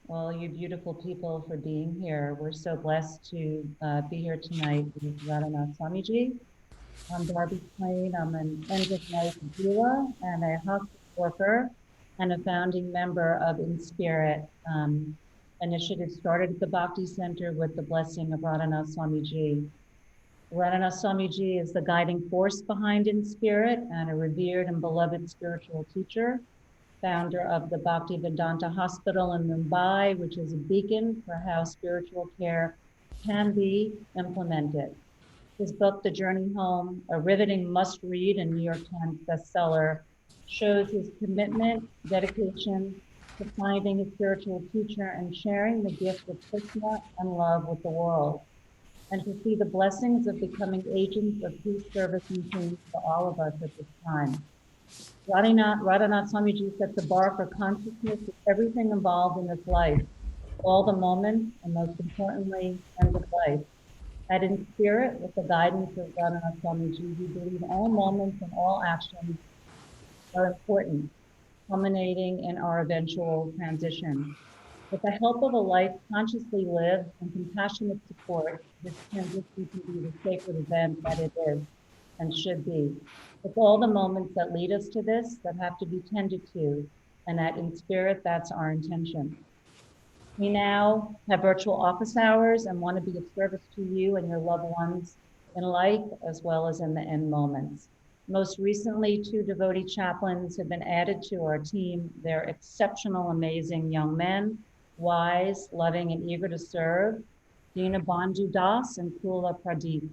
All you beautiful people for being here. We're so blessed to be here tonight with Radhanath Swamiji. I'm Barbie Swain. I'm an end-of-life doula and a hospice worker and a founding member of InSpirit initiative started at the Bhakti Center with the blessing of Radhanath Swamiji. Radhanath Swamiji is the guiding force behind InSpirit and a revered and beloved spiritual teacher, founder of the Bhaktivedanta Hospital in Mumbai, which is a beacon for how spiritual care can be implemented. His book, The Journey Home, a riveting must-read and New York Times bestseller, shows his commitment, dedication to finding a spiritual teacher and sharing the gift of Krishna and love with the world, and to see the blessings of becoming agents of peace, service, and change for all of us at this time. Radhanath Swamiji set the bar for consciousness of everything involved in this life, all the moments, and most importantly, end of life. That in spirit, with the guidance of Radhanath Swamiji, we believe all moments and all actions are important, culminating in our eventual transition. With the help of a life consciously lived and compassionate support, this transition can be the sacred event that it is and should be. It's all the moments that lead us to this that have to be tended to, and that in spirit, that's our intention. We now have virtual office hours and want to be of service to you and your loved ones in life as well as in the end moments. Most recently, 2 devotee chaplains have been added to our team. They're exceptional, amazing young men, wise, loving, and eager to serve, Dinabandhu Das and Kula Pradeep.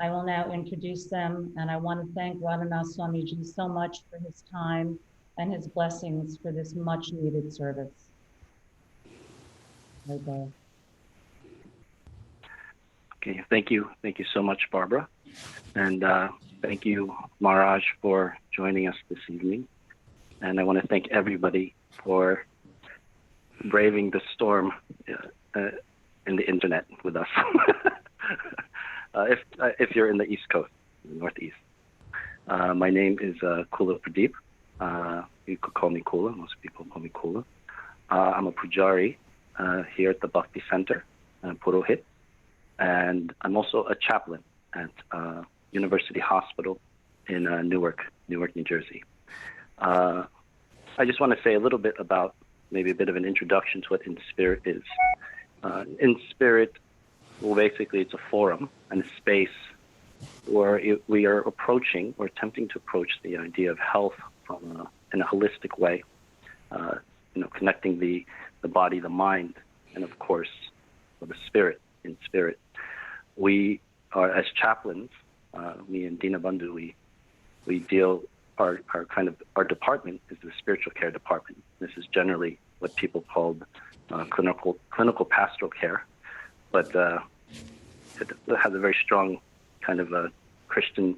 I will now introduce them, and I want to thank Radhanath Swamiji so much for his time and his blessings for this much needed service. Right there. Okay, thank you. Thank you so much, Barbara. And thank you, Maharaj, for joining us this evening. And I want to thank everybody for braving the storm in the internet with us. If you're in the East Coast, Northeast. My name is Kula Pradeep. You could call me Kula. Most people call me Kula. I'm a pujari here at the Bhakti Center, Purohit. And I'm also a chaplain at University Hospital in Newark, New Jersey. I just want to say a little bit about maybe a bit of an introduction to what InSpirit is. InSpirit, well, basically it's a forum and a space where we are approaching or attempting to approach the idea of health from in a holistic way, connecting the body, the mind, and of course, the spirit, in spirit. We are, as chaplains, me and Dinabandhu, we deal, our department is the spiritual care department. This is generally what people call clinical pastoral care, but it has a very strong kind of a Christian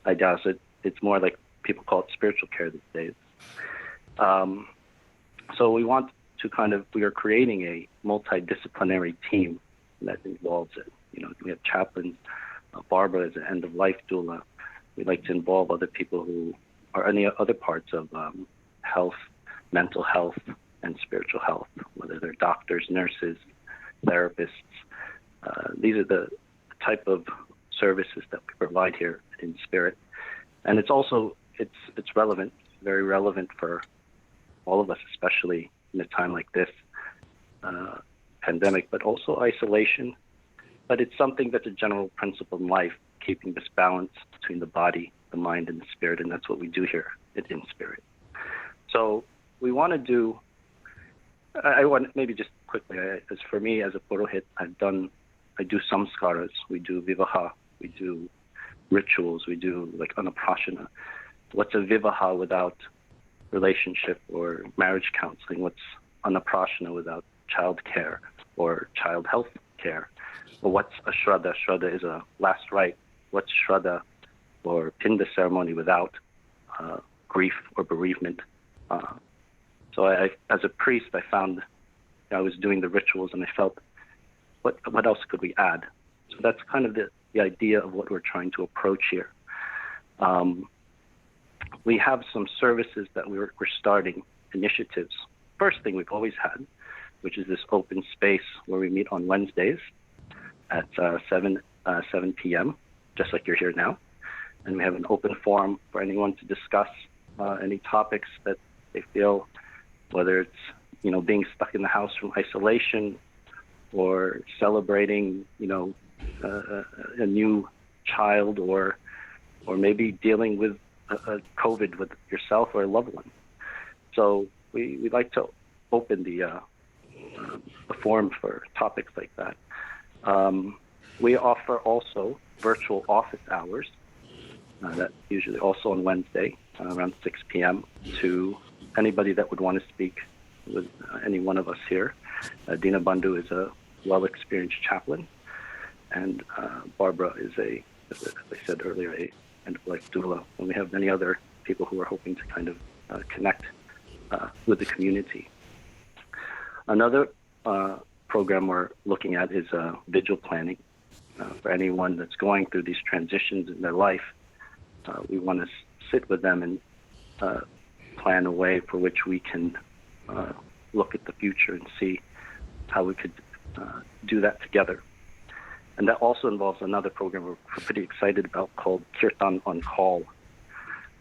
idea. So it's more like people call it spiritual care these days. So we want to we are creating a multidisciplinary team that involves it. We have chaplains, Barbara is an end-of-life doula. We like to involve other people who are any other parts of health, mental health, and spiritual health, whether they're doctors, nurses, therapists. These are the type of services that we provide here in Spirit. And it's also, it's relevant, very relevant for all of us, especially in a time like this, pandemic, but also isolation. But it's something that's a general principle in life, keeping this balance between the body, the mind, and the spirit, and that's what we do here at InSpirit. So we want to do, I want maybe just quickly, as for me as a Purohit, I do samskaras, we do vivaha, we do rituals, we do like anaprashana. What's a vivaha without relationship or marriage counseling? What's anaprashana without child care or child health care? Or what's a shraddha? Shraddha is a last rite. What's shraddha or pinda ceremony without grief or bereavement? So I, as a priest, I found I was doing the rituals and I felt, what else could we add? So that's kind of the idea of what we're trying to approach here. We have some services that we're starting, initiatives. First thing we've always had which is this open space where we meet on Wednesdays at 7 p.m., just like you're here now. And we have an open forum for anyone to discuss any topics that they feel, whether it's being stuck in the house from isolation, or celebrating a new child, or maybe dealing with COVID with yourself or a loved one. So we like to open the forum for topics like that. We offer also virtual office hours. That's usually also on Wednesday around 6 p.m. to anybody that would want to speak with any one of us here. Dina Bandhu is a well-experienced chaplain, and Barbara is as I said earlier, a end-of-life doula. And we have many other people who are hoping to kind of connect with the community. Another program we're looking at is vigil planning. For anyone that's going through these transitions in their life, we want to sit with them and plan a way for which we can look at the future and see how we could do that together. And that also involves another program we're pretty excited about called Kirtan on Call,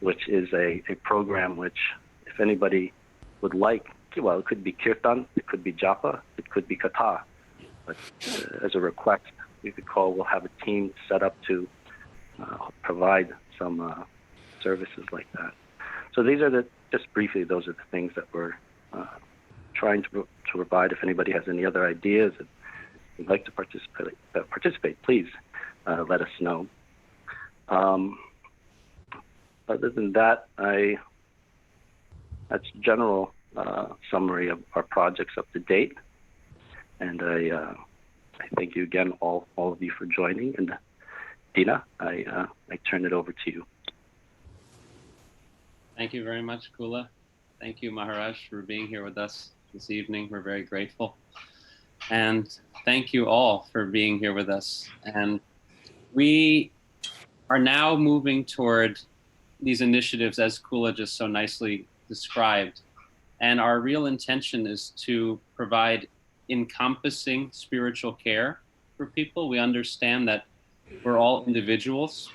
which is a program which, if anybody would like, well, it could be Kirtan, it could be Japa, it could be Katha. But as a request, you could call. We'll have a team set up to provide some services like that. So these are just briefly, those are the things that we're trying to provide. If anybody has any other ideas and would like to participate, please let us know. Other than that, that's general summary of our projects up to date. And I thank you again, all of you, for joining. And Dina, I turn it over to you. Thank you very much, Kula. Thank you, Maharaj, for being here with us this evening. We're very grateful. And thank you all for being here with us. And we are now moving toward these initiatives, as Kula just so nicely described. And our real intention is to provide encompassing spiritual care for people. We understand that we're all individuals.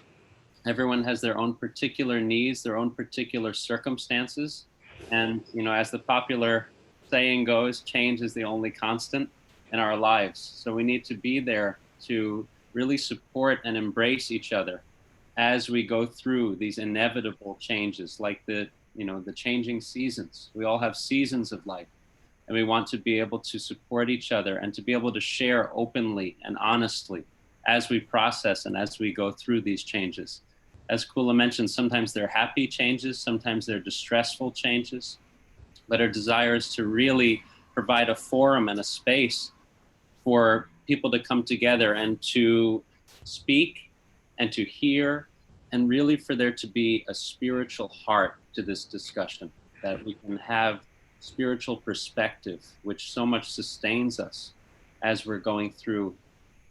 Everyone has their own particular needs, their own particular circumstances. And, as the popular saying goes, change is the only constant in our lives. So we need to be there to really support and embrace each other as we go through these inevitable changes, like the changing seasons. We all have seasons of life, and we want to be able to support each other and to be able to share openly and honestly as we process and as we go through these changes. As Kula mentioned, sometimes they're happy changes, sometimes they're distressful changes, but our desire is to really provide a forum and a space for people to come together and to speak and to hear, and really for there to be a spiritual heart to this discussion, that we can have spiritual perspective, which so much sustains us as we're going through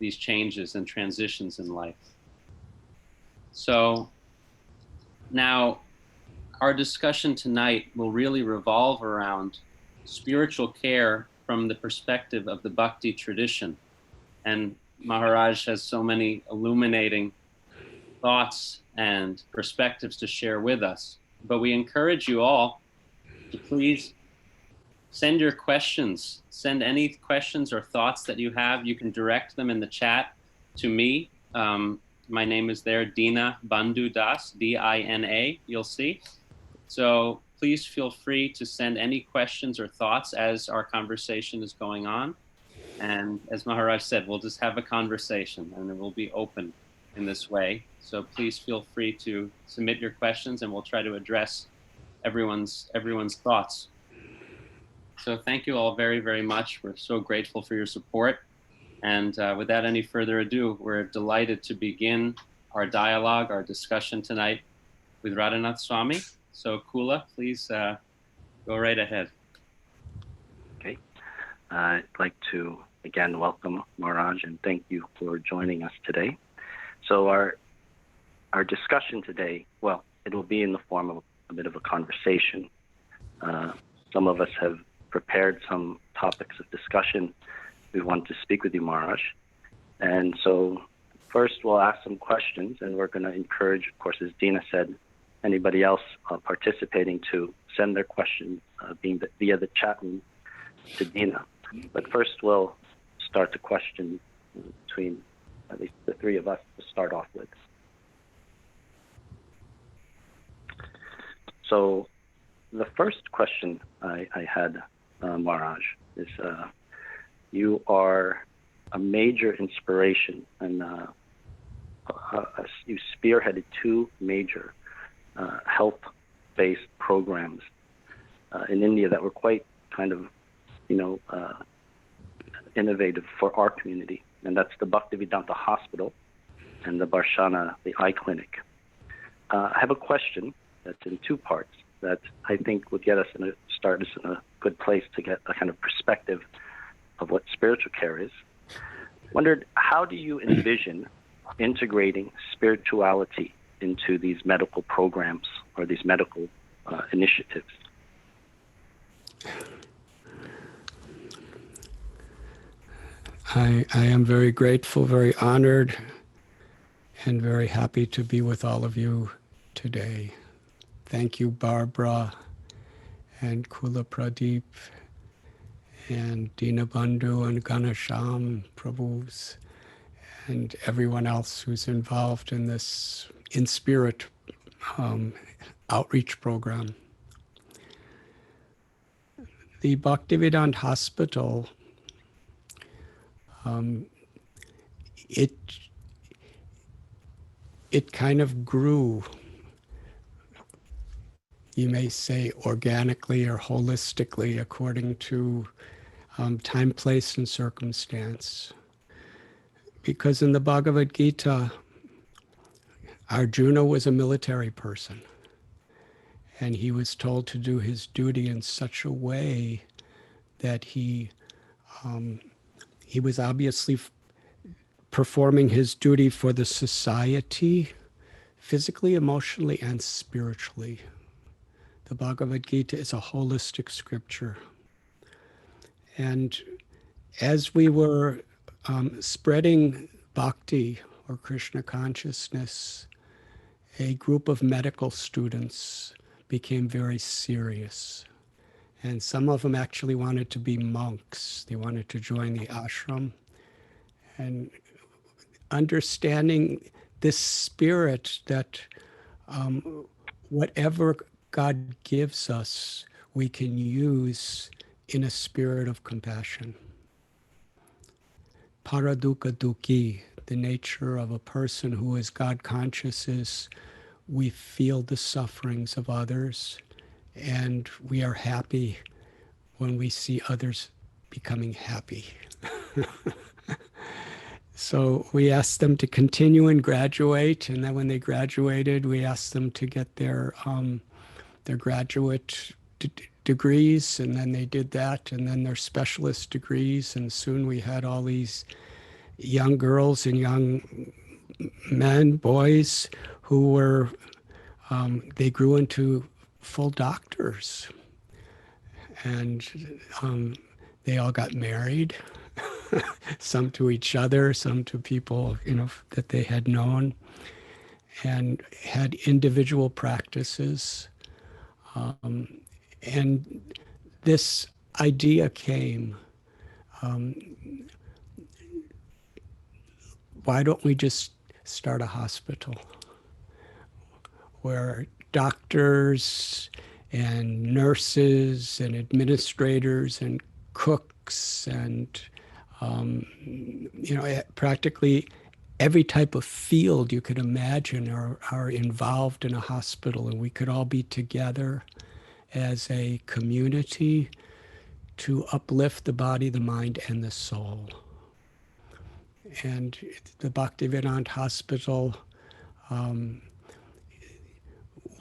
these changes and transitions in life. So now our discussion tonight will really revolve around spiritual care from the perspective of the Bhakti tradition. And Maharaj has so many illuminating thoughts and perspectives to share with us. But we encourage you all to please send your questions. Send any questions or thoughts that you have. You can direct them in the chat to me. My name is there, Dina Bandhu Das, D-I-N-A, you'll see. So please feel free to send any questions or thoughts as our conversation is going on. And as Maharaj said, we'll just have a conversation and it will be open in this way. So please feel free to submit your questions and we'll try to address everyone's thoughts. So thank you all very, very much. We're so grateful for your support. And without any further ado, we're delighted to begin our dialogue, our discussion tonight with Radhanath Swami. So Kula, please go right ahead. Okay. I'd like to again welcome Maharaj and thank you for joining us today. So our discussion today, well, it will be in the form of a bit of a conversation. Some of us have prepared some topics of discussion we want to speak with you, Maharaj. And so first we'll ask some questions, and we're going to encourage, of course, as Dina said, anybody else participating to send their questions via the chat room to Dina. But first we'll start the question between at least the three of us to start off with. So the first question I had, Maharaj, is you are a major inspiration, and you spearheaded two major health-based programs in India that were quite kind of, innovative for our community, and that's the Bhaktivedanta Hospital and the Barshana, the eye clinic. I have a question that's in two parts that I think would start us in a good place to get a kind of perspective of what spiritual care is. Wondered, how do you envision integrating spirituality into these medical programs or these medical initiatives? I am very grateful, very honored, and very happy to be with all of you today. Thank you, Barbara and Kula Pradeep and Dina Bandhu and Ganesham Prabhus and everyone else who's involved in this InSpirit outreach program. The Bhaktivedanta Hospital, it kind of grew, you may say, organically or holistically according to time, place, and circumstance. Because in the Bhagavad Gita, Arjuna was a military person, and he was told to do his duty in such a way that he was obviously performing his duty for the society, physically, emotionally, and spiritually. The Bhagavad Gita is a holistic scripture. And as we were spreading bhakti or Krishna consciousness, a group of medical students became very serious. And some of them actually wanted to be monks. They wanted to join the ashram. And understanding this spirit that whatever God gives us, we can use in a spirit of compassion. Paradukkha dukhi, the nature of a person who is God conscious, is we feel the sufferings of others, and we are happy when we see others becoming happy. So we asked them to continue and graduate, and then when they graduated, we asked them to get their graduate degrees, and then they did that, and then their specialist degrees, and soon we had all these young girls and young men, boys, who were, they grew into full doctors, and they all got married, some to each other, some to people, that they had known, and had individual practices. And this idea came, why don't we just start a hospital where doctors and nurses and administrators and cooks and practically every type of field you could imagine are involved in a hospital, and we could all be together as a community to uplift the body, the mind, and the soul. And the Bhaktivedanta Hospital,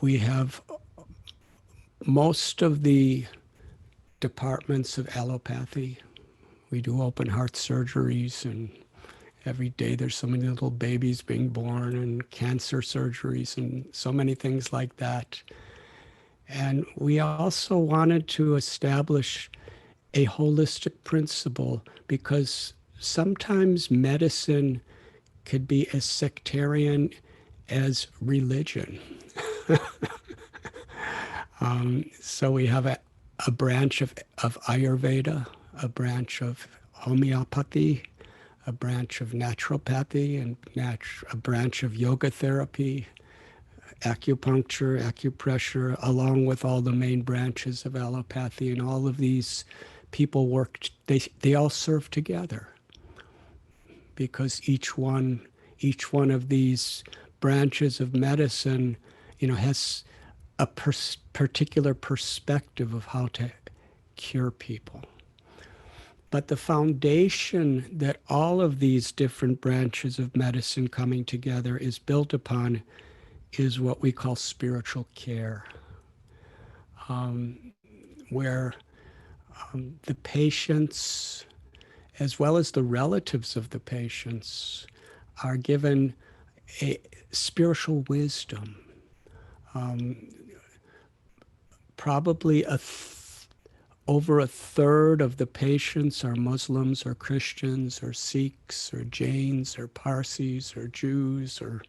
we have most of the departments of allopathy. We do open heart surgeries, and every day there's so many little babies being born, and cancer surgeries and so many things like that. And we also wanted to establish a holistic principle, because sometimes medicine could be as sectarian as religion. So we have a branch of Ayurveda, a branch of homeopathy, a branch of naturopathy, and a branch of yoga therapy, acupuncture, acupressure, along with all the main branches of allopathy. And all of these people they all serve together, because each one of these branches of medicine, has a particular perspective of how to cure people. But the foundation that all of these different branches of medicine coming together is built upon is what we call spiritual care, where the patients, as well as the relatives of the patients, are given a spiritual wisdom. Probably over a third of the patients are Muslims or Christians or Sikhs or Jains or Parsis or Jews or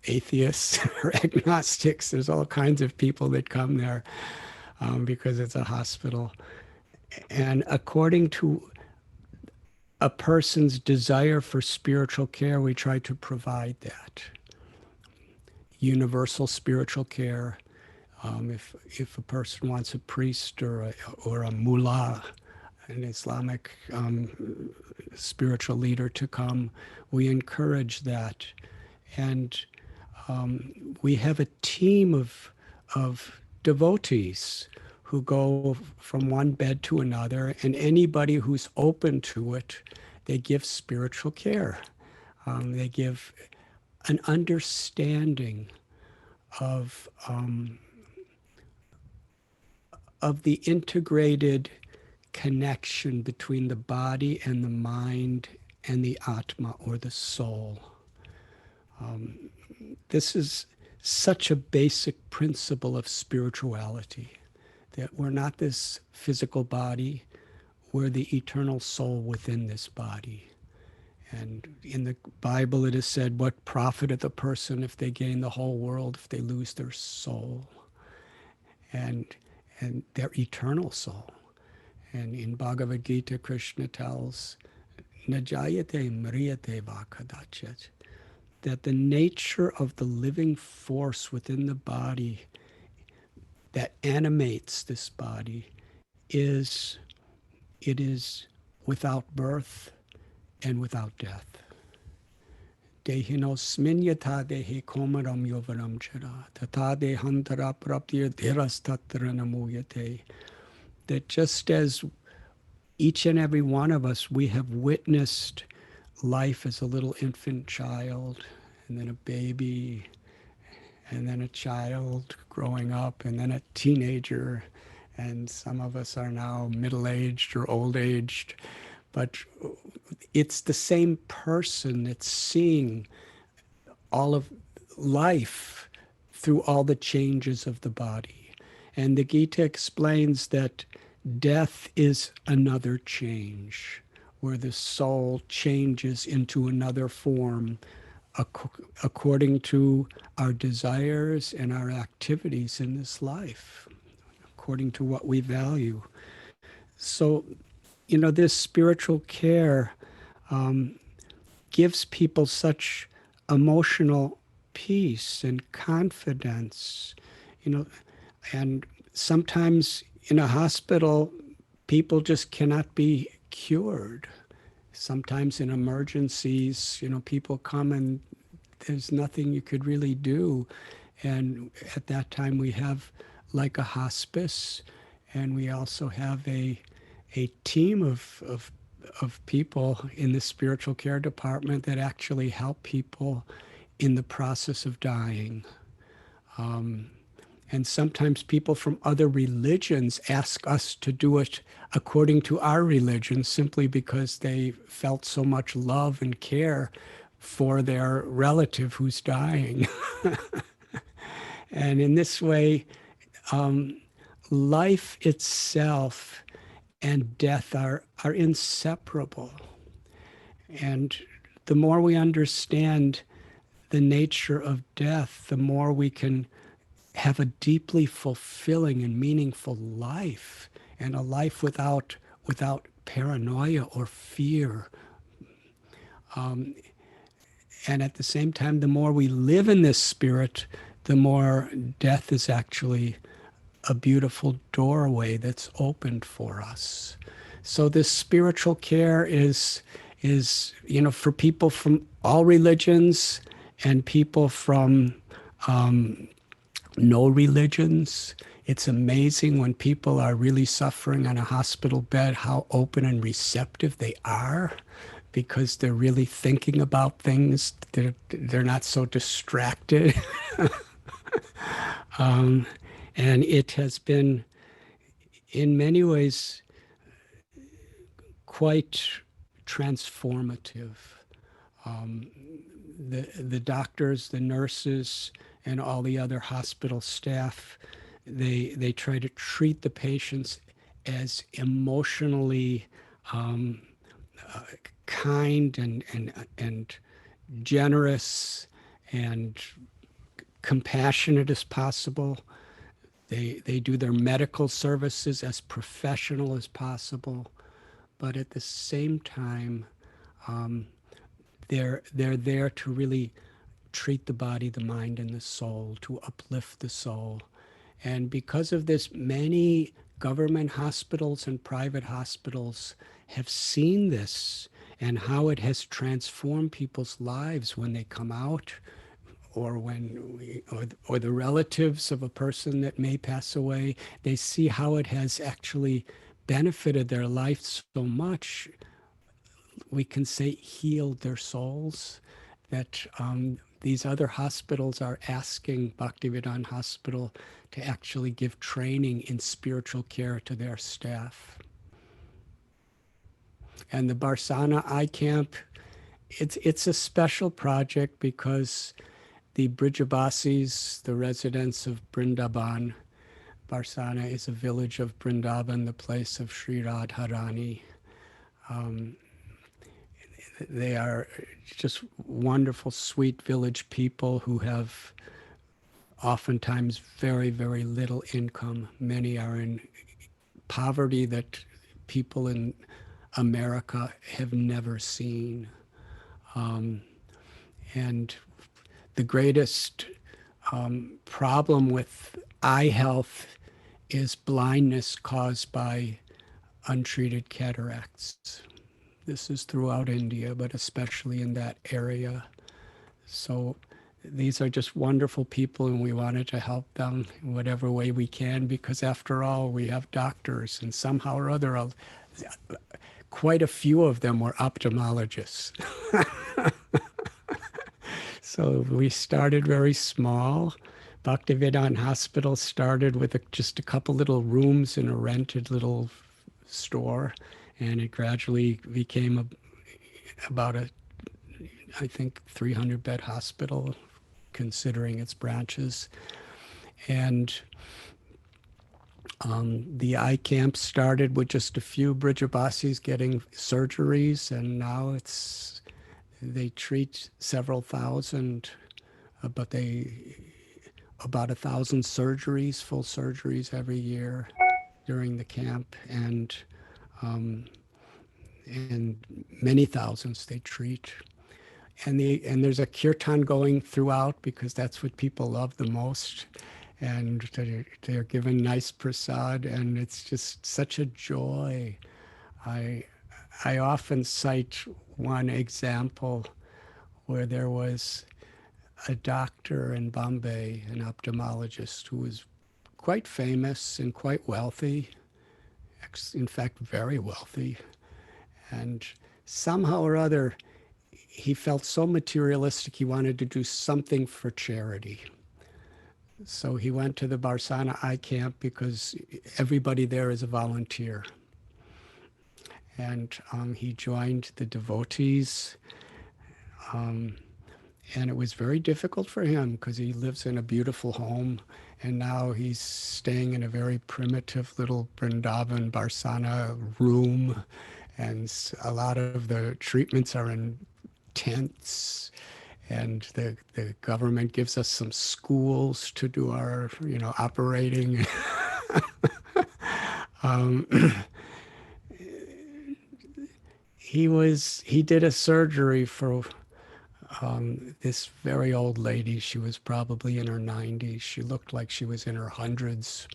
atheists or agnostics. There's all kinds of people that come there because it's a hospital. And according to a person's desire for spiritual care, we try to provide that. Universal spiritual care. If a person wants a priest or a mullah, an Islamic spiritual leader to come, we encourage that. And we have a team of devotees who go from one bed to another, and anybody who's open to it, they give spiritual care. They give an understanding of the integrated connection between the body and the mind and the Atma, or the soul. This is such a basic principle of spirituality, that we're not this physical body, we're the eternal soul within this body. And in the Bible it is said, what profiteth a person if they gain the whole world, if they lose their soul? And their eternal soul. And in Bhagavad Gita, Krishna tells, Najayate mriyate va kadachat, that the nature of the living force within the body that animates this body is without birth and without death. Dehinosmin yatha dehi komaram yovaram chara, tata dehantara praptir dhirastatra namuyate. That just as each and every one of us, we have witnessed life as a little infant child, and then a baby, and then a child growing up, and then a teenager, and some of us are now middle-aged or old-aged. But it's the same person that's seeing all of life through all the changes of the body. And the Gita explains that death is another change, where the soul changes into another form according to our desires and our activities in this life, according to what we value. So, this spiritual care gives people such emotional peace and confidence, and sometimes in a hospital, people just cannot be cured. Sometimes in emergencies, people come and there's nothing you could really do. And at that time we have like a hospice, and we also have a team of people in the spiritual care department that actually help people in the process of dying. And sometimes people from other religions ask us to do it according to our religion, simply because they felt so much love and care for their relative who's dying. And in this way, life itself and death are inseparable. And the more we understand the nature of death, the more we can have a deeply fulfilling and meaningful life, and a life without paranoia or fear. And at the same time, the more we live in this spirit, the more death is actually a beautiful doorway that's opened for us. So this spiritual care is for people from all religions and people from no religions. It's amazing when people are really suffering on a hospital bed, how open and receptive they are, because they're really thinking about things. They're not so distracted. And it has been, in many ways, quite transformative. The doctors, the nurses, and all the other hospital staff, they try to treat the patients as emotionally kind and generous and compassionate as possible. They do their medical services as professional as possible, but at the same time, they're there to really treat the body, the mind, and the soul, to uplift the soul. And because of this, many government hospitals and private hospitals have seen this and how it has transformed people's lives when they come out, or or the relatives of a person that may pass away. They see how it has actually benefited their life so much. We can say healed their souls, that these other hospitals are asking Bhaktivedanta Hospital to actually give training in spiritual care to their staff. And the Barsana Eye Camp, it's a special project because the Brijabasis, the residents of Vrindavan, Barsana is a village of Vrindavan, the place of Sri Radharani. They are just wonderful, sweet village people who have oftentimes very, very little income. Many are in poverty that people in America have never seen. And the greatest problem with eye health is blindness caused by untreated cataracts. This is throughout India, but especially in that area. So these are just wonderful people, and we wanted to help them in whatever way we can, because after all, we have doctors, and somehow or other, quite a few of them were ophthalmologists. So we started very small. Bhaktivedanta Hospital started with just a couple little rooms in a rented little store, and it gradually became about I think, 300-bed hospital, considering its branches. And the eye camp started with just a few Brijabasis getting surgeries, and now they treat several thousand, but about 1,000 surgeries, full surgeries every year during the camp, and many thousands they treat. And there's a kirtan going throughout, because that's what people love the most. And they're given nice prasad, and it's just such a joy. I often cite one example where there was a doctor in Bombay, an ophthalmologist, who was quite famous and quite wealthy, in fact, very wealthy. And somehow or other, he felt so materialistic, he wanted to do something for charity. So he went to the Barsana Eye Camp because everybody there is a volunteer. And he joined the devotees. And it was very difficult for him because he lives in a beautiful home And now he's staying in a very primitive little Vrindavan Barsana room. And a lot of the treatments are in tents. And the government gives us some schools to do our, operating. um, he did a surgery for this very old lady. She was probably in her 90s. She looked like she was in her hundreds.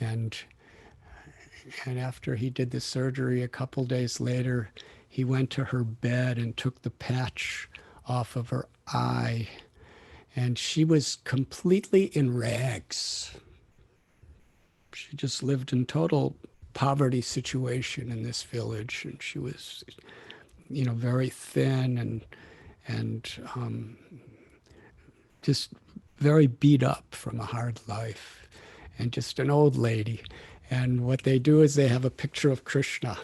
And after he did the surgery, a couple days later, he went to her bed and took the patch off of her eye. And she was completely in rags. She just lived in total poverty situation in this village. And she was, very thin and just very beat up from a hard life, and just an old lady. And what they do is they have a picture of Krishna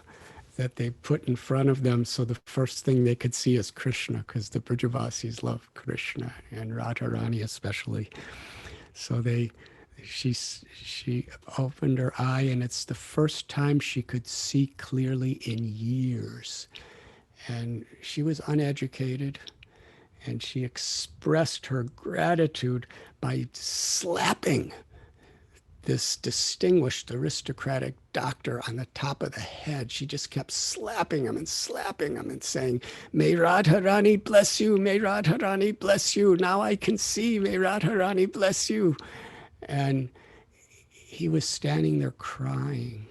that they put in front of them, so the first thing they could see is Krishna, because the Brajavasis love Krishna, and Radharani especially. So she opened her eye, and it's the first time she could see clearly in years. And she was uneducated, and she expressed her gratitude by slapping this distinguished aristocratic doctor on the top of the head. She just kept slapping him and saying, "May Radharani bless you, may Radharani bless you. Now I can see, may Radharani bless you." And he was standing there crying.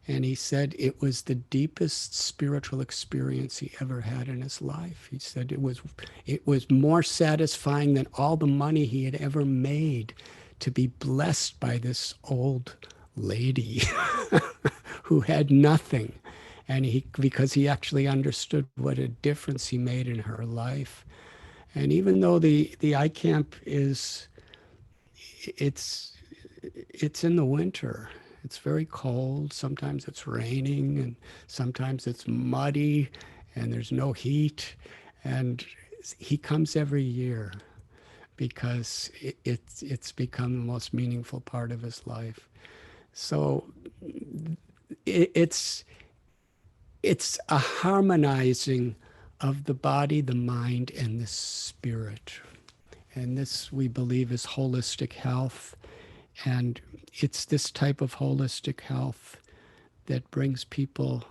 And he said it was the deepest spiritual experience he ever had in his life. He said it was more satisfying than all the money he had ever made to be blessed by this old lady who had nothing. And because he actually understood what a difference he made in her life. And even though the eye camp it's in the winter. It's very cold. Sometimes it's raining, and sometimes it's muddy, and there's no heat. And he comes every year because it's become the most meaningful part of his life. So it's a harmonizing of the body, the mind, and the spirit. And this, we believe, is holistic health. And it's this type of holistic health that brings people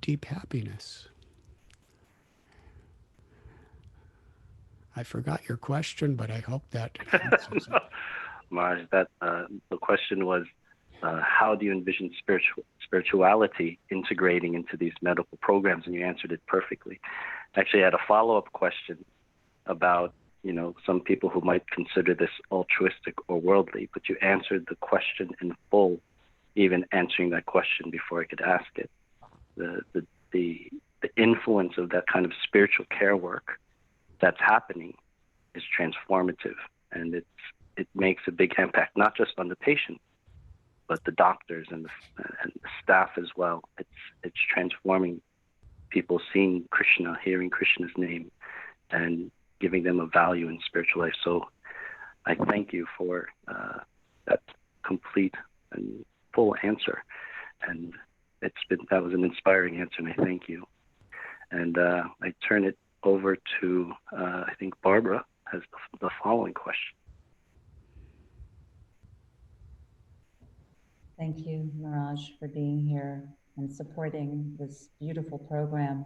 deep happiness. I forgot your question, but I hope that answers it. Maharaj, that the question was, how do you envision spirituality integrating into these medical programs? And you answered it perfectly. Actually, I had a follow-up question about some people who might consider this altruistic or worldly, but you answered the question in full, even answering that question before I could ask it. The influence of that kind of spiritual care work that's happening is transformative, and it makes a big impact, not just on the patient, but the doctors and the staff as well. It's transforming people, seeing Krishna, hearing Krishna's name, and giving them a value in spiritual life. So I thank you for that complete and full answer. And that was an inspiring answer, and I thank you. And I turn it over to, I think Barbara has the following question. Thank you, Miraj, for being here and supporting this beautiful program.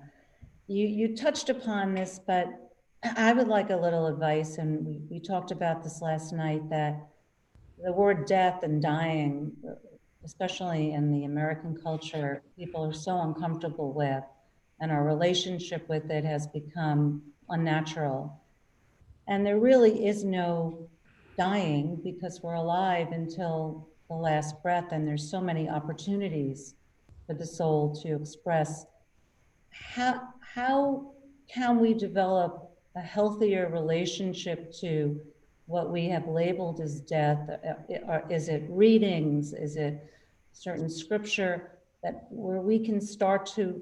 You touched upon this, but I would like a little advice, and we talked about this last night, that the word death and dying, especially in the American culture, people are so uncomfortable with, and our relationship with it has become unnatural. And there really is no dying, because we're alive until the last breath, and there's so many opportunities for the soul to express. How can we develop a healthier relationship to what we have labeled as death? Is it readings? Is it certain scripture where we can start to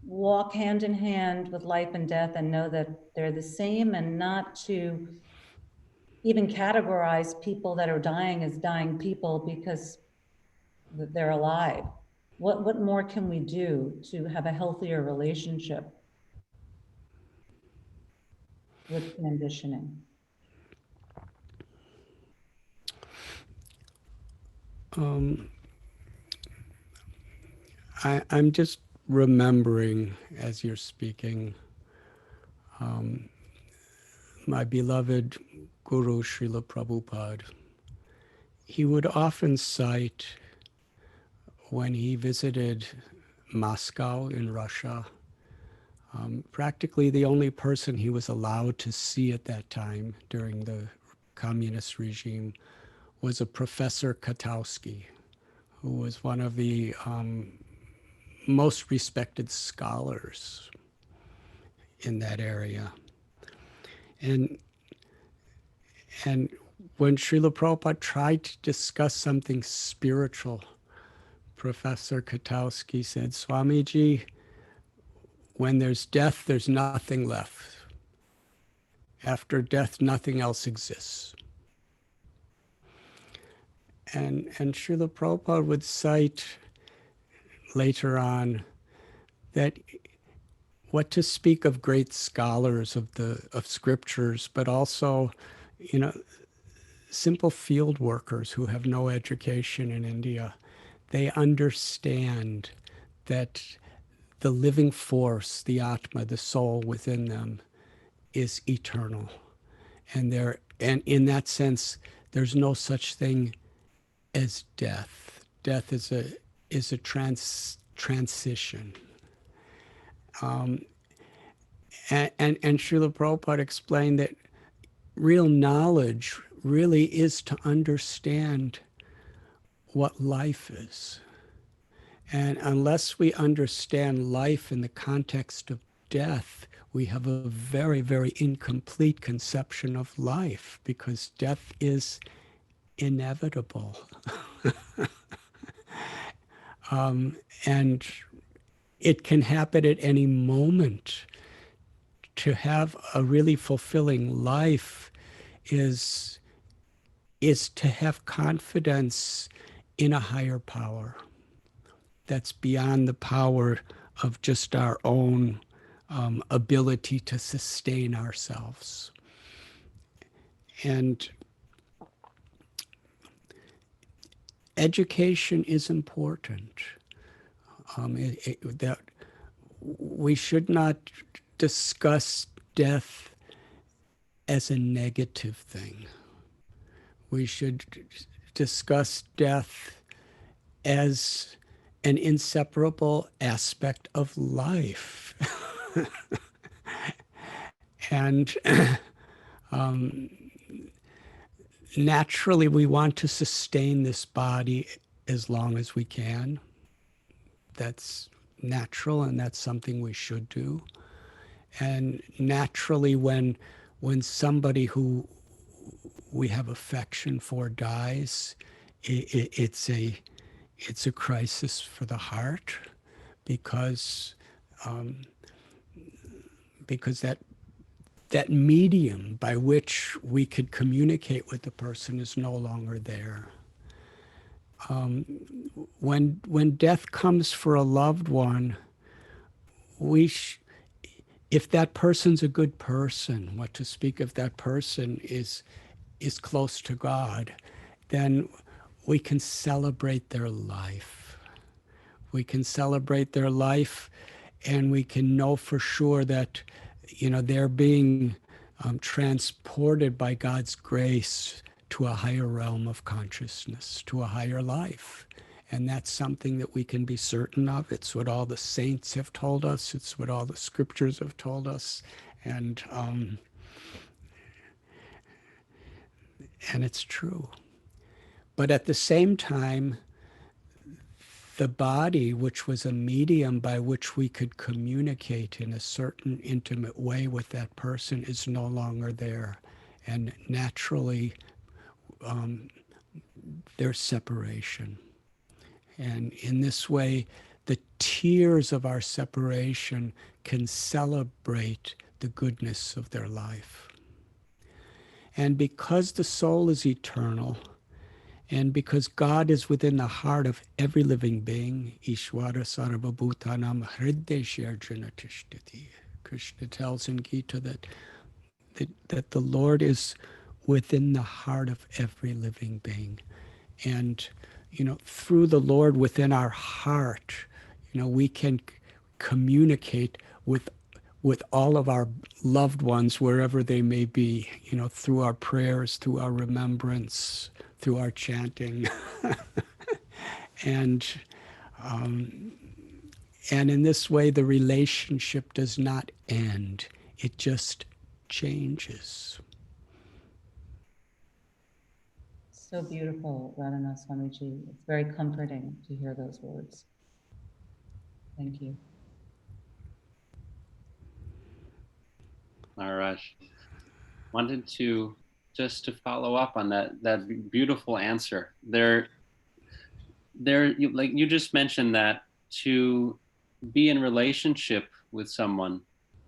walk hand in hand with life and death and know that they're the same, and not to even categorize people that are dying as dying people because they're alive. What more can we do to have a healthier relationship with transitioning? I'm just remembering as you're speaking, my beloved Guru Srila Prabhupada. He would often cite when he visited Moscow in Russia, practically the only person he was allowed to see at that time during the communist regime was a Professor Katowski, who was one of the most respected scholars in that area. And when Srila Prabhupada tried to discuss something spiritual, Professor Katowski said, Swamiji, when there's death, there's nothing left. After death, nothing else exists. And Srila Prabhupada would cite later on that what to speak of great scholars of scriptures, but also, simple field workers who have no education in India, they understand that the living force, the Atma, the soul within them, is eternal. And in that sense, there's no such thing as death. Death is a transition. And Srila Prabhupada explained that real knowledge really is to understand what life is. And unless we understand life in the context of death, we have a very, very incomplete conception of life, because death is inevitable. And it can happen at any moment. To have a really fulfilling life is to have confidence in a higher power that's beyond the power of just our own ability to sustain ourselves. And education is important. That we should not discuss death as a negative thing. We should discuss death as an inseparable aspect of life. And naturally, we want to sustain this body as long as we can. That's natural, and that's something we should do. And naturally, when somebody who we have affection for dies, it's a crisis for the heart, because that medium by which we could communicate with the person is no longer there. When death comes for a loved one, if that person's a good person, what to speak if that person is close to God, then we can celebrate their life. We can celebrate their life, and we can know for sure that, they're being transported by God's grace to a higher realm of consciousness, to a higher life. And that's something that we can be certain of. It's what all the saints have told us. It's what all the scriptures have told us. And it's true. But at the same time, the body, which was a medium by which we could communicate in a certain intimate way with that person, is no longer there. And naturally, there's separation. And in this way, the tears of our separation can celebrate the goodness of their life. And because the soul is eternal, and because God is within the heart of every living being, Ishwara Sarvabhutanam Hrideshyarjuna Tishtati. Krishna tells in Gita that the Lord is within the heart of every living being. And, through the Lord within our heart, we can communicate with all of our loved ones wherever they may be, through our prayers, through our remembrance, through our chanting. and and in this way, the relationship does not end. It just changes. So beautiful, Radhanath Swamiji. It's very comforting to hear those words. Thank you. Maharaj, wanted to just to follow up on that beautiful answer. Like you just mentioned, that to be in relationship with someone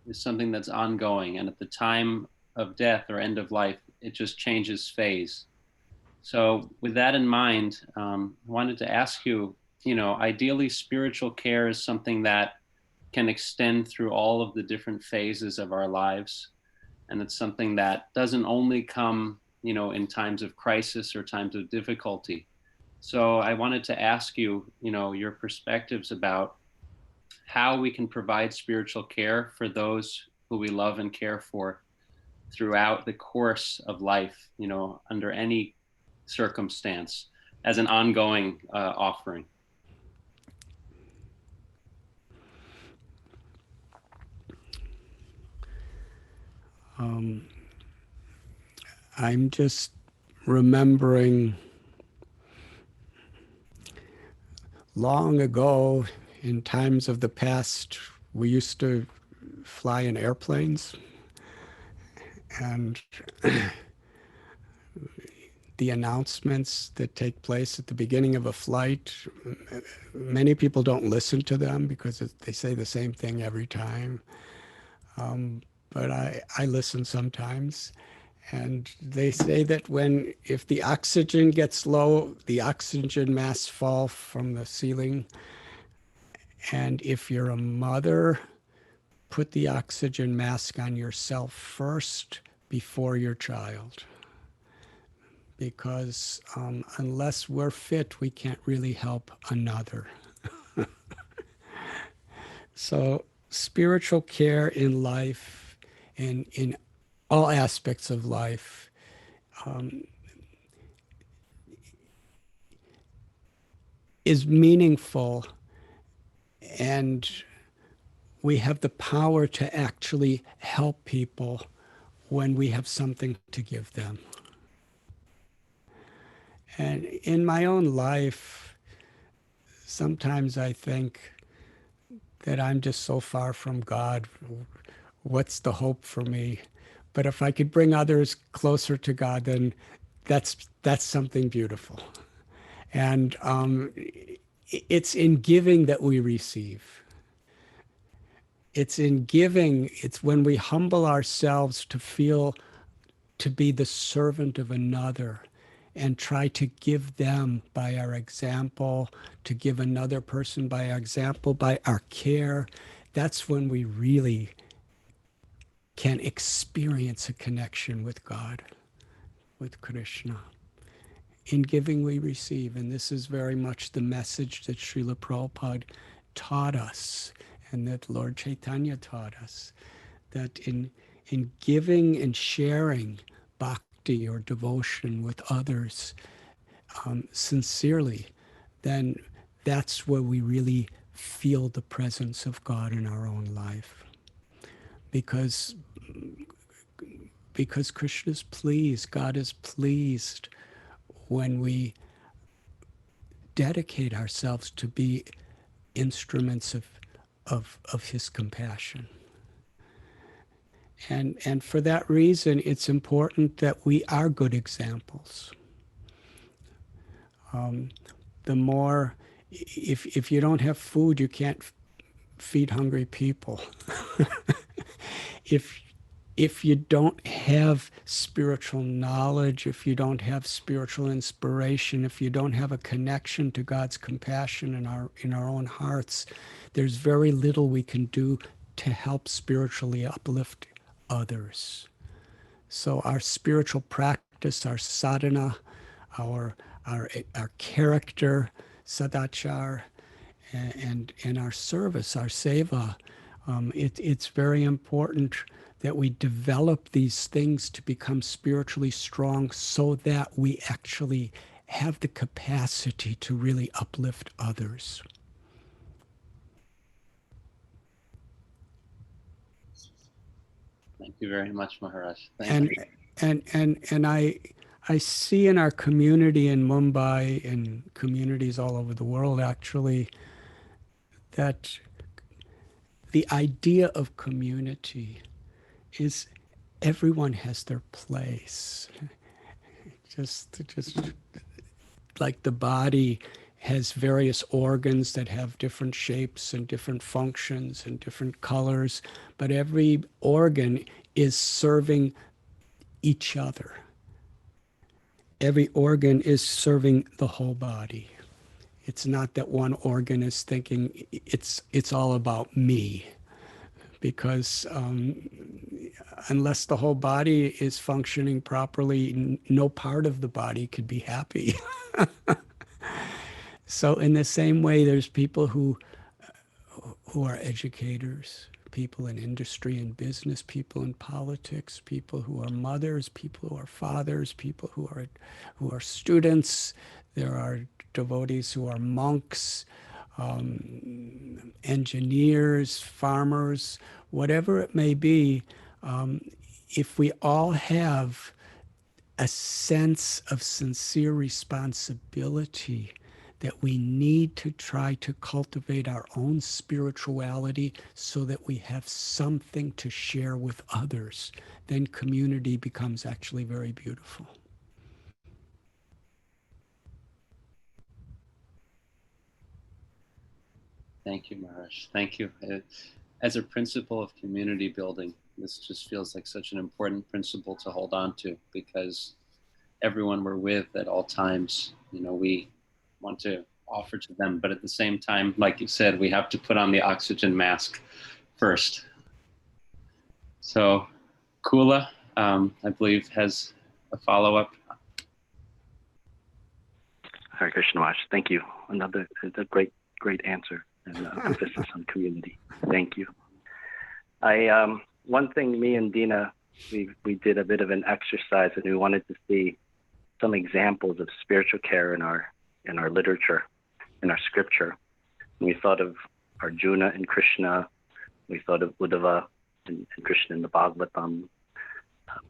is something that's ongoing, and at the time of death or end of life, it just changes phase. So with that in mind, I wanted to ask you, ideally spiritual care is something that can extend through all of the different phases of our lives. And it's something that doesn't only come, in times of crisis or times of difficulty. So I wanted to ask you, your perspectives about how we can provide spiritual care for those who we love and care for throughout the course of life, under any circumstance, as an ongoing offering. I'm just remembering long ago, in times of the past, we used to fly in airplanes, and the announcements that take place at the beginning of a flight, many people don't listen to them because they say the same thing every time. But I listen sometimes. And they say that if the oxygen gets low, the oxygen masks fall from the ceiling. And if you're a mother, put the oxygen mask on yourself first before your child. Because unless we're fit, we can't really help another. So spiritual care in life and in all aspects of life is meaningful, and we have the power to actually help people when we have something to give them. And in my own life, sometimes I think that I'm just so far from God. What's the hope for me? But if I could bring others closer to God, then that's something beautiful. And it's in giving that we receive. It's in giving, it's when we humble ourselves to be the servant of another and try to give them by our example, to give another person by our example, by our care. That's when we really can experience a connection with God, with Krishna. In giving we receive, and this is very much the message that Srila Prabhupada taught us, and that Lord Chaitanya taught us, that in giving and sharing bhakti or devotion with others sincerely, then that's where we really feel the presence of God in our own life. Because Krishna's pleased, God is pleased when we dedicate ourselves to be instruments of his compassion. And for that reason, it's important that we are good examples. The more, if you don't have food, you can't feed hungry people. if you don't have spiritual knowledge, if you don't have spiritual inspiration, if you don't have a connection to God's compassion in our own hearts, there's very little we can do to help spiritually uplift others. So our spiritual practice, our sadhana, our our character, sadachar, and our service, our seva, it's very important that we develop these things to become spiritually strong so that we actually have the capacity to really uplift others. Thank you very much, Maharaj. Thank And you. and I see in our community in Mumbai and communities all over the world actually that the idea of community is everyone has their place. Just like the body has various organs that have different shapes and different functions and different colors, but every organ is serving each other. Every organ is serving the whole body. It's not that one organ is thinking it's all about me, because unless the whole body is functioning properly, no part of the body could be happy. So in the same way, there's people who are educators, people in industry and business, people in politics, people who are mothers, people who are fathers, people who are students. There are devotees who are monks, engineers, farmers, whatever it may be. If we all have a sense of sincere responsibility that we need to try to cultivate our own spirituality so that we have something to share with others, then community becomes actually very beautiful. Thank you, Maharaj. Thank you. As a principle of community building, this just feels like such an important principle to hold on to, because everyone we're with at all times, we want to offer to them, but at the same time, like you said, we have to put on the oxygen mask first. So Kula, I believe, has a follow-up. Hare Krishna Maharaj. Thank you. Another great answer and emphasis on community. Thank you. One thing, me and Dina, we did a bit of an exercise, and we wanted to see some examples of spiritual care in our literature, in our scripture. And we thought of Arjuna and Krishna. We thought of Uddhava and Krishna in the Bhagavatam,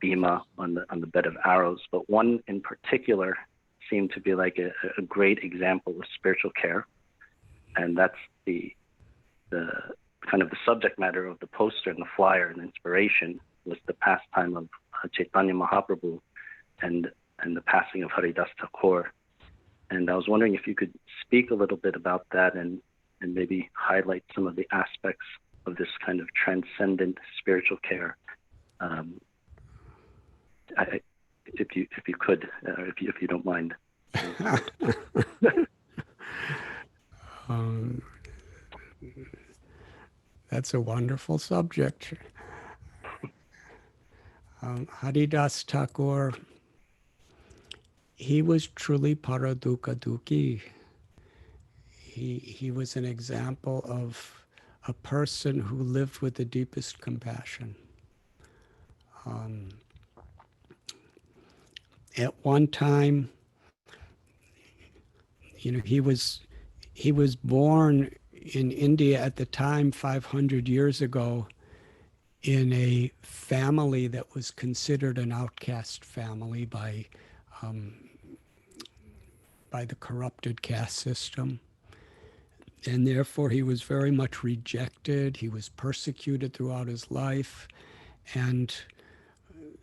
Bhima on the bed of arrows. But one in particular seemed to be like a great example of spiritual care, and that's the kind of the subject matter of the poster and the flyer and the inspiration was the pastime of Chaitanya Mahaprabhu and the passing of Haridas Thakur. And I was wondering if you could speak a little bit about that and maybe highlight some of the aspects of this kind of transcendent spiritual care. If you could, if you don't mind. That's a wonderful subject. Haridas Thakur, he was truly Paraduka Duki. He was an example of a person who lived with the deepest compassion. At one time, he was born in India at the time, 500 years ago, in a family that was considered an outcast family by the corrupted caste system. And therefore, he was very much rejected. He was persecuted throughout his life. And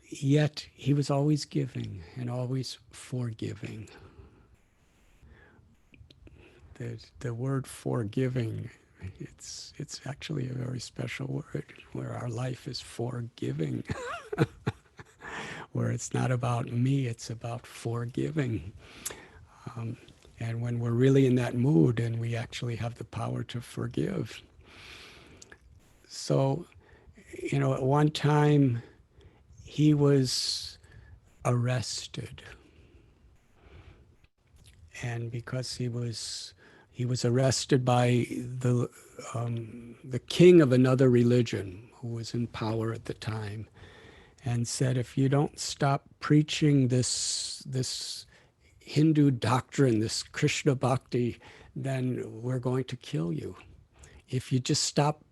yet, he was always giving and always forgiving. The word forgiving It's actually a very special word, where our life is forgiving, where it's not about me, it's about forgiving. And when we're really in that mood and we actually have the power to forgive. So, at one time he was arrested. And because he was arrested by the king of another religion who was in power at the time, and said, if you don't stop preaching this Hindu doctrine, this Krishna bhakti, then we're going to kill you. If you stop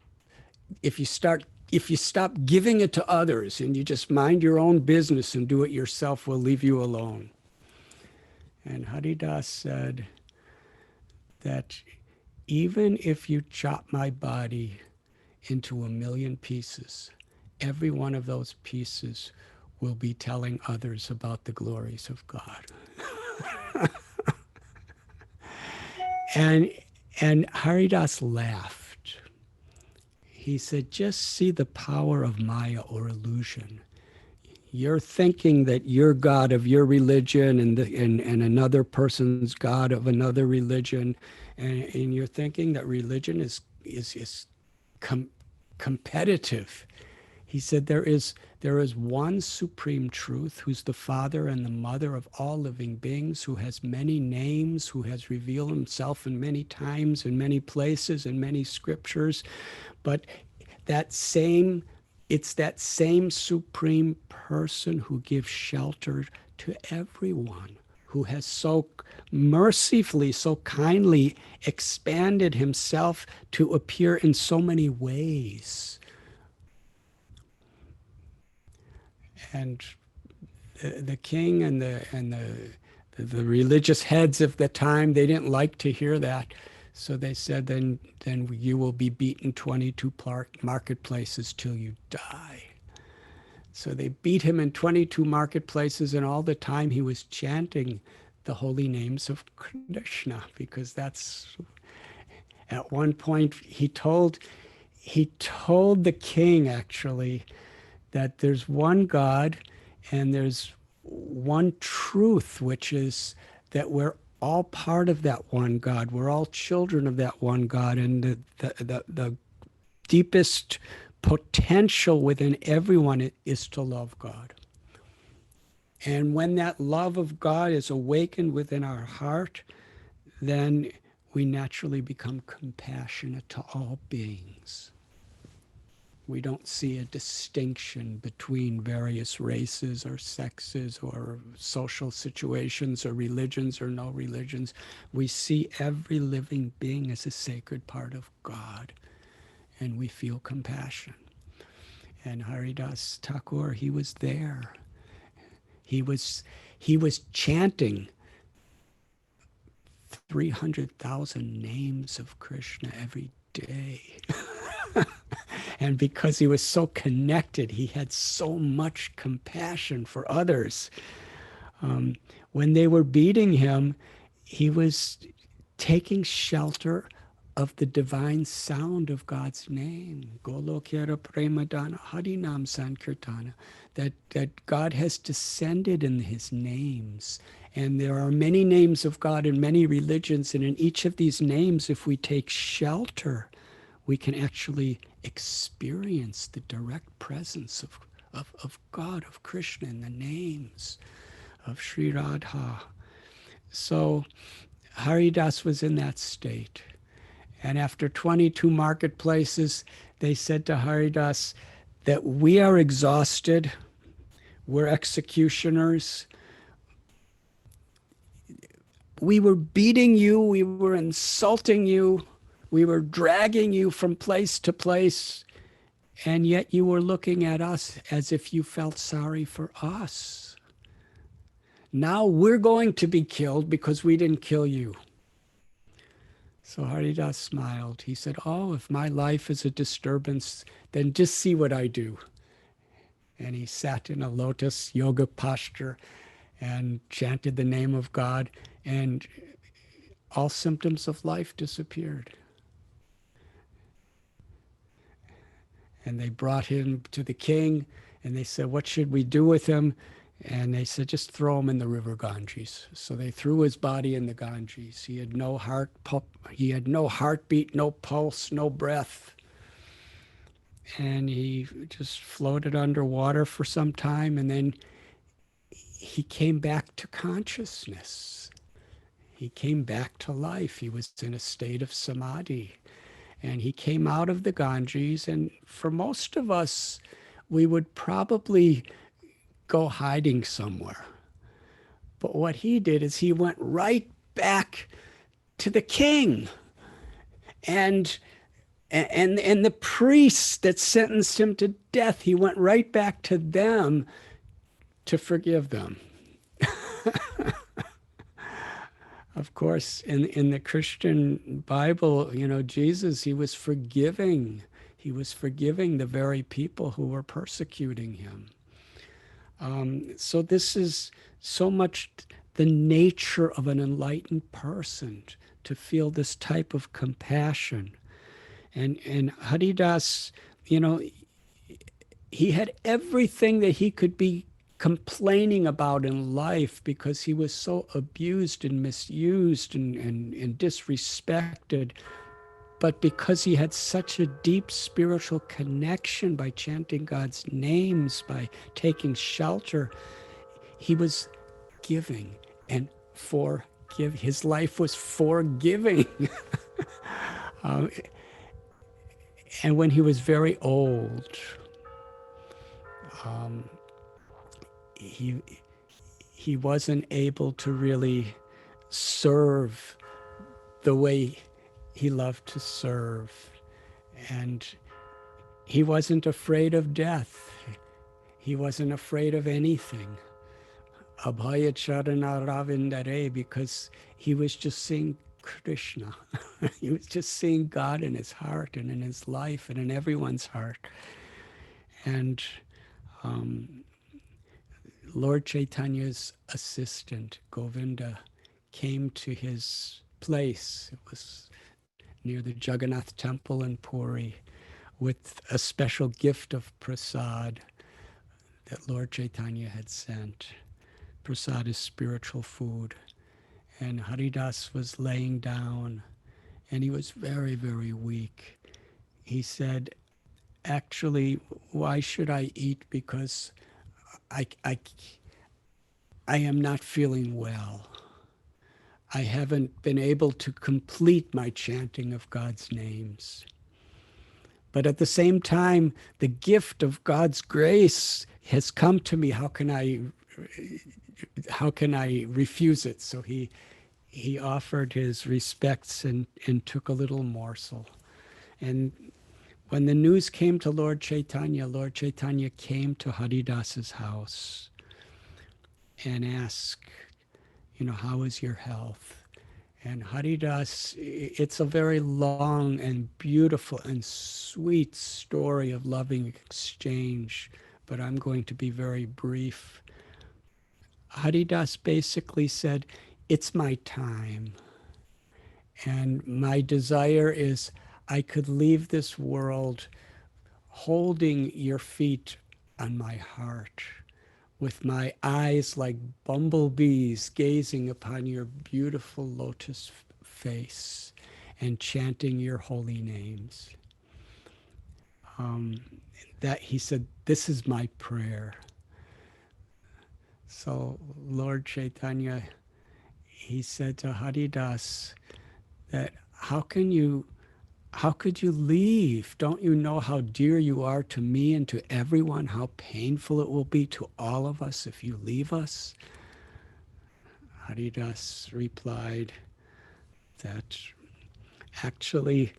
giving it to others and you just mind your own business and do it yourself, we'll leave you alone. And Haridas said that even if you chop my body into 1,000,000 pieces, every one of those pieces will be telling others about the glories of God. and Haridas laughed. He said, just see the power of Maya, or illusion. You're thinking that you're God of your religion and another person's God of another religion, and you're thinking that religion is competitive. He said there is one supreme truth, who's the father and the mother of all living beings, who has many names, who has revealed himself in many times, in many places, in many scriptures. But it's that same supreme person who gives shelter to everyone, who has so mercifully, so kindly expanded himself to appear in so many ways. And the king and the religious heads of the time, they didn't like to hear that. So they said, then you will be beaten 22 marketplaces till you die. So they beat him in 22 marketplaces, and all the time he was chanting the holy names of Krishna, because that's, at one point he told the king, actually, that there's one God and there's one truth, which is that we're all part of that one God. We're all children of that one God, and the deepest potential within everyone is to love God. And when that love of God is awakened within our heart, then we naturally become compassionate to all beings. We don't see a distinction between various races or sexes or social situations or religions or no religions. We see every living being as a sacred part of God, and we feel compassion. And Haridas Thakur, he was there. He was chanting 300,000 names of Krishna every day. And because he was so connected, he had so much compassion for others. When they were beating him, he was taking shelter of the divine sound of God's name. Golokera Premadana Harinam Sankirtana. That God has descended in his names. And there are many names of God in many religions. And in each of these names, if we take shelter, we can actually experience the direct presence of God, of Krishna, in the names of Sri Radha. So Haridas was in that state. And after 22 marketplaces, they said to Haridas that we are exhausted, we're executioners. We were beating you, we were insulting you, we were dragging you from place to place, and yet you were looking at us as if you felt sorry for us. Now we're going to be killed because we didn't kill you. So Haridas smiled. He said, oh, if my life is a disturbance, then just see what I do. And he sat in a lotus yoga posture and chanted the name of God, and all symptoms of life disappeared. And they brought him to the king, and they said, what should we do with him? And they said, just throw him in the river Ganges. So they threw his body in the Ganges. He had no heartbeat, no pulse, no breath. And he just floated underwater for some time, and then he came back to consciousness. He came back to life. He was in a state of samadhi. And he came out of the Ganges, and for most of us, we would probably go hiding somewhere. But what he did is he went right back to the king. And the priests that sentenced him to death, he went right back to them to forgive them. Of course, in the Christian Bible, Jesus, he was forgiving. He was forgiving the very people who were persecuting him. So this is so much the nature of an enlightened person, to feel this type of compassion. And Haridas, he had everything that he could be complaining about in life, because he was so abused and misused and disrespected. But because he had such a deep spiritual connection by chanting God's names, by taking shelter, he was giving and forgive. His life was forgiving. And when he was very old, he wasn't able to really serve the way he loved to serve. And he wasn't afraid of death. He wasn't afraid of anything. Abhaya Charana Ravindare, because he was just seeing Krishna. He was just seeing God in his heart and in his life and in everyone's heart. And Lord Chaitanya's assistant, Govinda, came to his place. It was near the Jagannath temple in Puri, with a special gift of prasad that Lord Chaitanya had sent. Prasad is spiritual food. And Haridas was laying down, and he was very, very weak. He said, actually, why should I eat? Because I am not feeling well. I haven't been able to complete my chanting of God's names. But at the same time, the gift of God's grace has come to me. How can I refuse it? So he offered his respects and took a little morsel. And when the news came to Lord Chaitanya came to Haridas's house and asked, how is your health? And Haridas, it's a very long and beautiful and sweet story of loving exchange, but I'm going to be very brief. Haridas basically said, it's my time. And my desire is I could leave this world holding your feet on my heart, with my eyes like bumblebees gazing upon your beautiful lotus face and chanting your holy names. That he said, this is my prayer. So Lord Chaitanya, he said to Haridas that how could you leave? Don't you know how dear you are to me and to everyone, how painful it will be to all of us if you leave us? Haridas replied that actually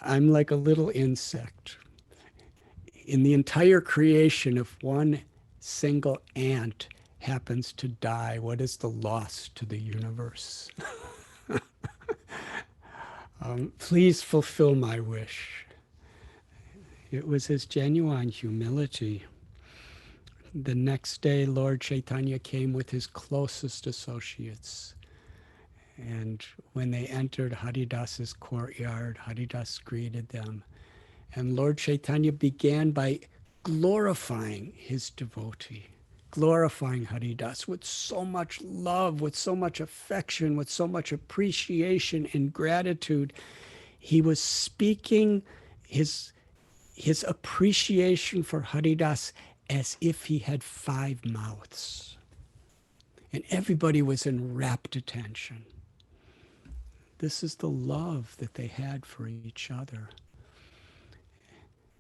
I'm like a little insect. In the entire creation, if one single ant happens to die, what is the loss to the universe? Please fulfill my wish. It was his genuine humility. The next day, Lord Chaitanya came with his closest associates. And when they entered Haridas's courtyard, Haridas greeted them. And Lord Chaitanya began by glorifying his devotee, glorifying Haridas with so much love, with so much affection, with so much appreciation and gratitude. He was speaking his appreciation for Haridas as if he had 5 mouths. And everybody was in rapt attention. This is the love that they had for each other.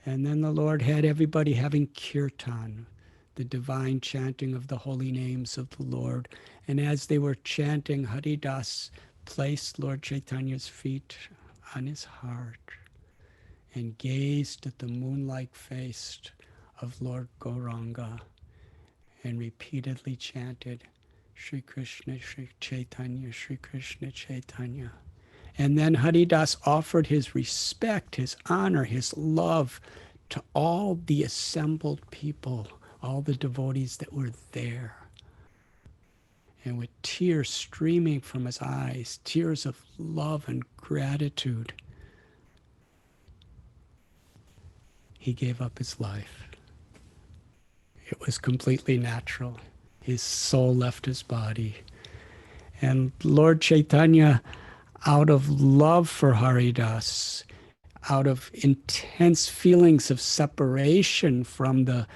And then the Lord had everybody having kirtan, the divine chanting of the holy names of the Lord. And as they were chanting, Haridas placed Lord Chaitanya's feet on his heart and gazed at the moonlight face of Lord Gauranga and repeatedly chanted, Shri Krishna, Shri Chaitanya, Shri Krishna Chaitanya. And then Haridas offered his respect, his honor, his love to all the assembled people, all the devotees that were there. And with tears streaming from his eyes, tears of love and gratitude, he gave up his life. It was completely natural. His soul left his body. And Lord Chaitanya, out of love for Haridas, out of intense feelings of separation from the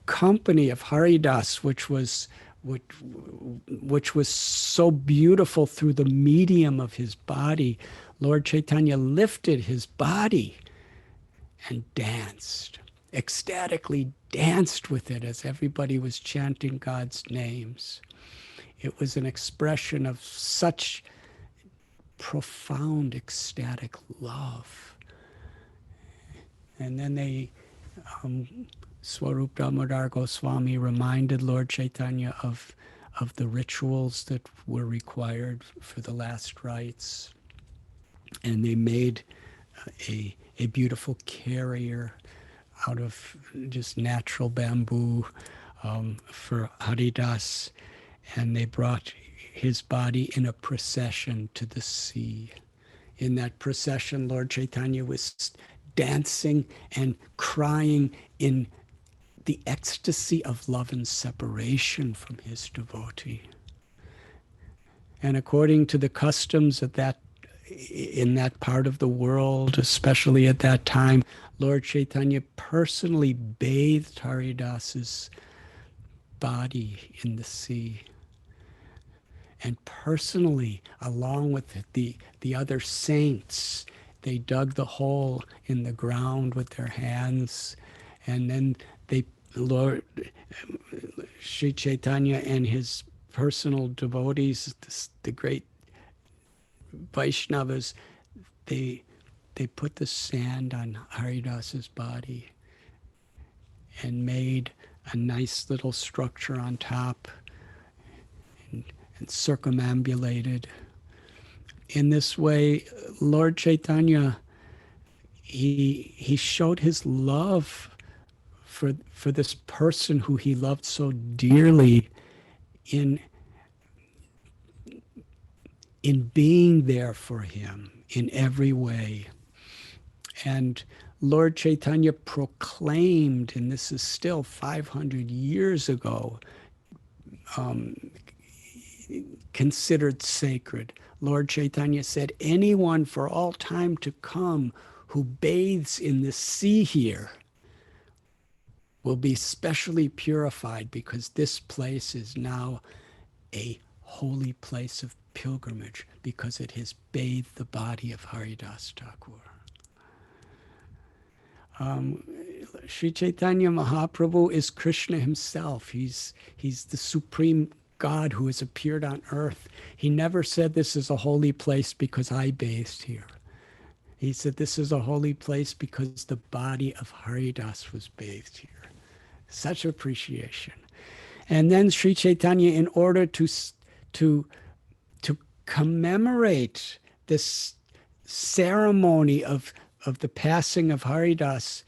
company of Haridas, which was so beautiful through the medium of his body, Lord Chaitanya lifted his body and danced, ecstatically danced with it as everybody was chanting God's names. It was an expression of such profound ecstatic love. And then Swarup Damodar Goswami reminded Lord Chaitanya of the rituals that were required for the last rites. And they made a beautiful carrier out of just natural bamboo for Haridas. And they brought his body in a procession to the sea. In that procession, Lord Chaitanya was dancing and crying in the ecstasy of love and separation from his devotee. And according to the customs of in that part of the world, especially at that time, Lord Chaitanya personally bathed Haridas's body in the sea. And personally, along with the other saints, they dug the hole in the ground with their hands, and then Lord Sri Chaitanya and his personal devotees, the great Vaishnavas, they put the sand on Haridas's body and made a nice little structure on top and circumambulated. In this way, Lord Chaitanya, he showed his love for this person who he loved so dearly in being there for him in every way. And Lord Chaitanya proclaimed, and this is still 500 years ago, considered sacred. Lord Chaitanya said, anyone for all time to come who bathes in the sea here will be specially purified, because this place is now a holy place of pilgrimage, because it has bathed the body of Haridas Thakur. Sri Chaitanya Mahaprabhu is Krishna himself. He's the supreme God who has appeared on earth. He never said this is a holy place because I bathed here. He said this is a holy place because the body of Haridas was bathed here. Such appreciation. And then Sri Chaitanya, in order to commemorate this ceremony of the passing of Haridas,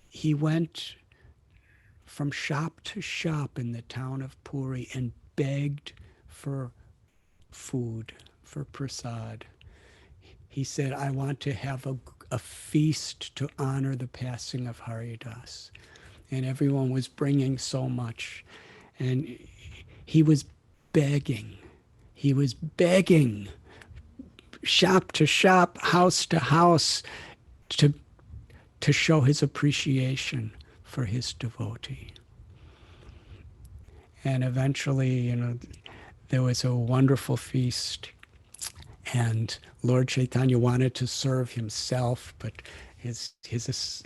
he went from shop to shop in the town of Puri and begged for food, for prasad. He said, I want to have a feast to honor the passing of Haridas. And everyone was bringing so much. And he was begging. He was begging, shop to shop, house to house, to show his appreciation for his devotee. And eventually, there was a wonderful feast, and Lord Chaitanya wanted to serve himself, but his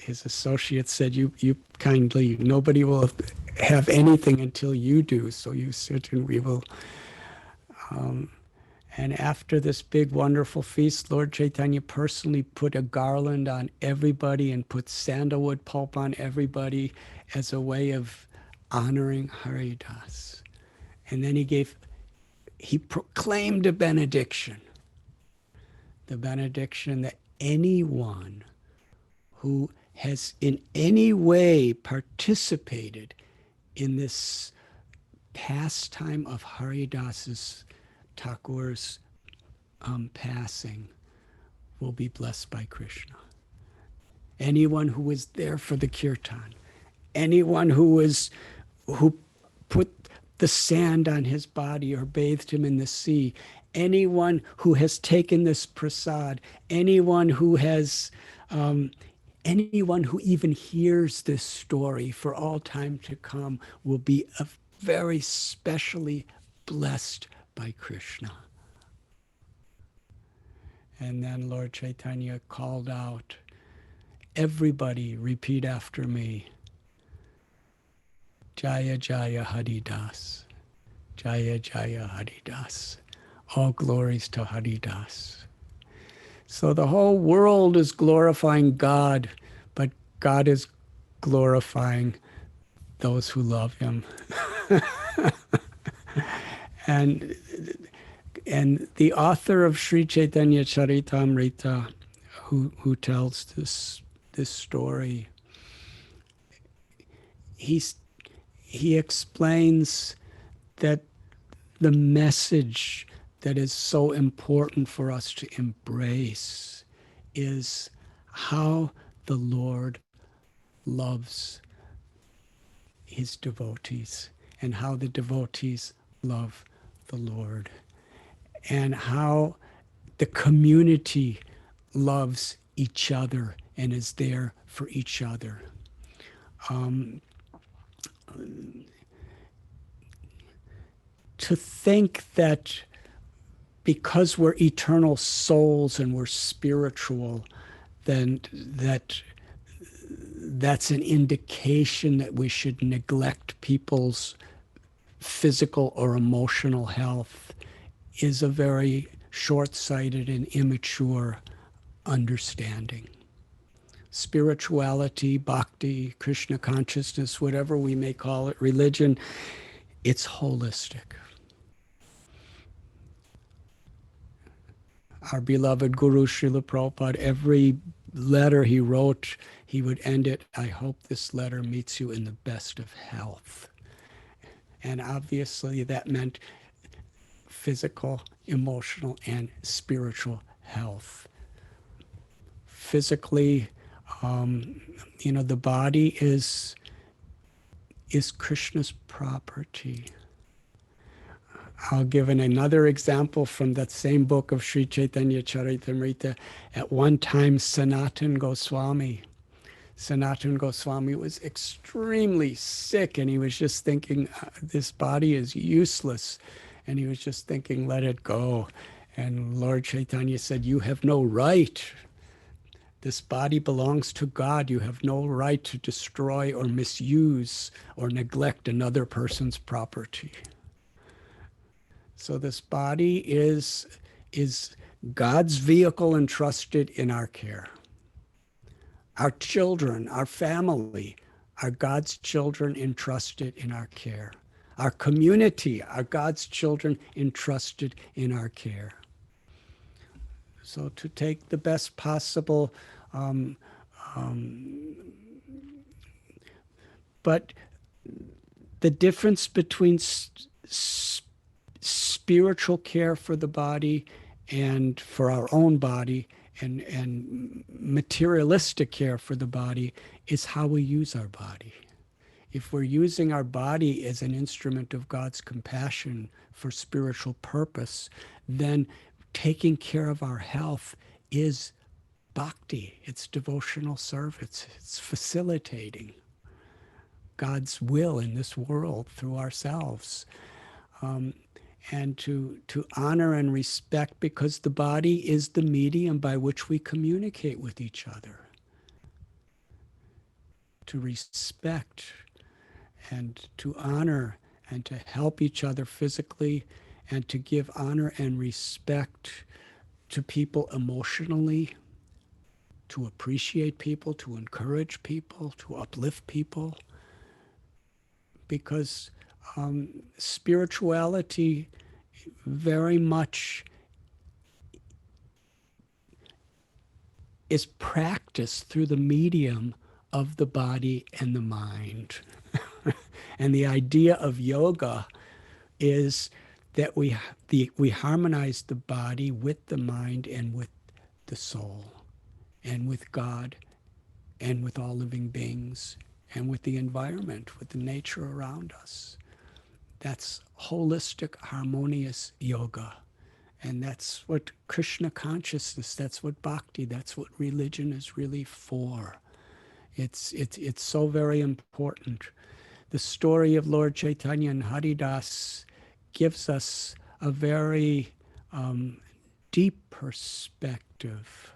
associates said, "You kindly, nobody will have anything until you do. So you sit, and we will." And after this big, wonderful feast, Lord Chaitanya personally put a garland on everybody and put sandalwood pulp on everybody as a way of honoring Haridas. And then he proclaimed a benediction. The benediction that anyone who has in any way participated in this pastime of Haridas's Thakur's passing will be blessed by Krishna. Anyone who was there for the kirtan, anyone who put the sand on his body or bathed him in the sea, anyone who has taken this prasad, anyone who even hears this story for all time to come will be very specially blessed by Krishna. And then Lord Chaitanya called out, "Everybody repeat after me. Jaya Jaya Haridas. Jaya Jaya Haridas. All glories to Haridas." So the whole world is glorifying God, but God is glorifying those who love him. And the author of Sri Chaitanya Charitamrita, who tells this story, he explains that the message that is so important for us to embrace is how the Lord loves his devotees and how the devotees love the Lord, and how the community loves each other and is there for each other. To think that because we're eternal souls and we're spiritual, then that's an indication that we should neglect people's physical or emotional health is a very short-sighted and immature understanding. Spirituality, bhakti, Krishna consciousness, whatever we may call it, religion, it's holistic. Our beloved Guru Srila Prabhupada, every letter he wrote, he would end it, "I hope this letter meets you in the best of health." And obviously that meant physical, emotional, and spiritual health. Physically, the body is Krishna's property. I'll give another example from that same book of Sri Chaitanya Charitamrita. At one time, Sanatana Goswami was extremely sick, and he was just thinking, this body is useless. And he was just thinking, let it go. And Lord Chaitanya said, "You have no right. This body belongs to God. You have no right to destroy or misuse or neglect another person's property." So this body is God's vehicle entrusted in our care. Our children, our family, are God's children entrusted in our care. Our community are God's children entrusted in our care. So to take the best possible, but the difference between spiritual care for the body and for our own body and materialistic care for the body is how we use our body. If we're using our body as an instrument of God's compassion for spiritual purpose, then taking care of our health is bhakti. It's devotional service. It's facilitating God's will in this world through ourselves. And to honor and respect, because the body is the medium by which we communicate with each other. To respect and to honor and to help each other physically, and to give honor and respect to people emotionally, to appreciate people, to encourage people, to uplift people. Because spirituality very much is practiced through the medium of the body and the mind. And the idea of yoga is that we harmonize the body with the mind and with the soul and with God and with all living beings and with the environment, with the nature around us. That's holistic, harmonious yoga. And that's what Krishna consciousness, that's what bhakti, that's what religion is really for. It's so very important. The story of Lord Chaitanya and Haridas gives us a very deep perspective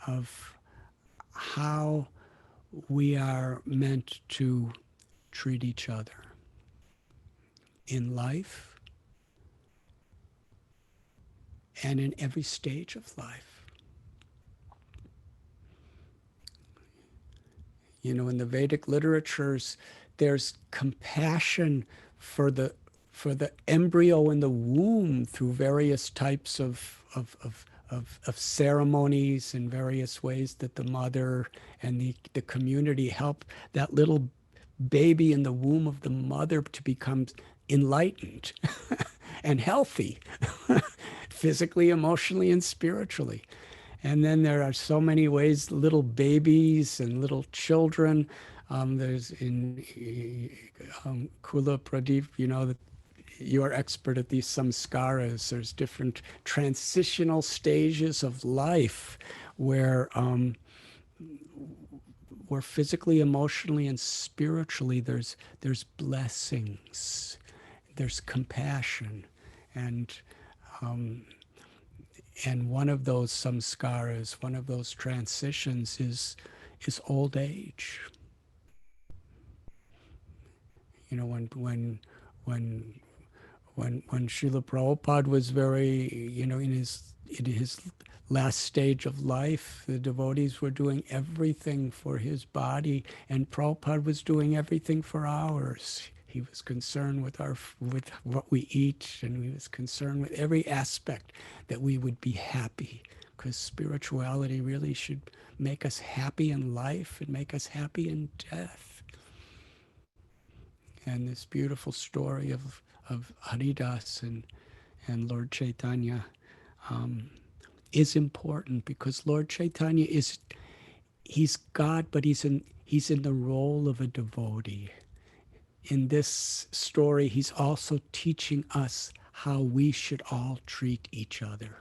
of how we are meant to treat each other in life and in every stage of life. You know, in the Vedic literatures, there's compassion for the embryo in the womb through various types of ceremonies and various ways that the mother and the community help that little baby in the womb of the mother to become enlightened and healthy, physically, emotionally, and spiritually. And then there are so many ways, little babies and little children. There's in Kula Pradeep, you know, that you are expert at these samskaras. There's different transitional stages of life where physically, emotionally, and spiritually there's blessings, there's compassion, and one of those samskaras, one of those transitions is old age. You know, when Srila Prabhupada was very, you know, in his last stage of life, the devotees were doing everything for his body, and Prabhupada was doing everything for ours. He was concerned with what we eat, and he was concerned with every aspect that we would be happy, because spirituality really should make us happy in life and make us happy in death. And this beautiful story of Haridas and Lord Chaitanya is important, because Lord Chaitanya he's God, but he's in the role of a devotee. In this story, he's also teaching us how we should all treat each other.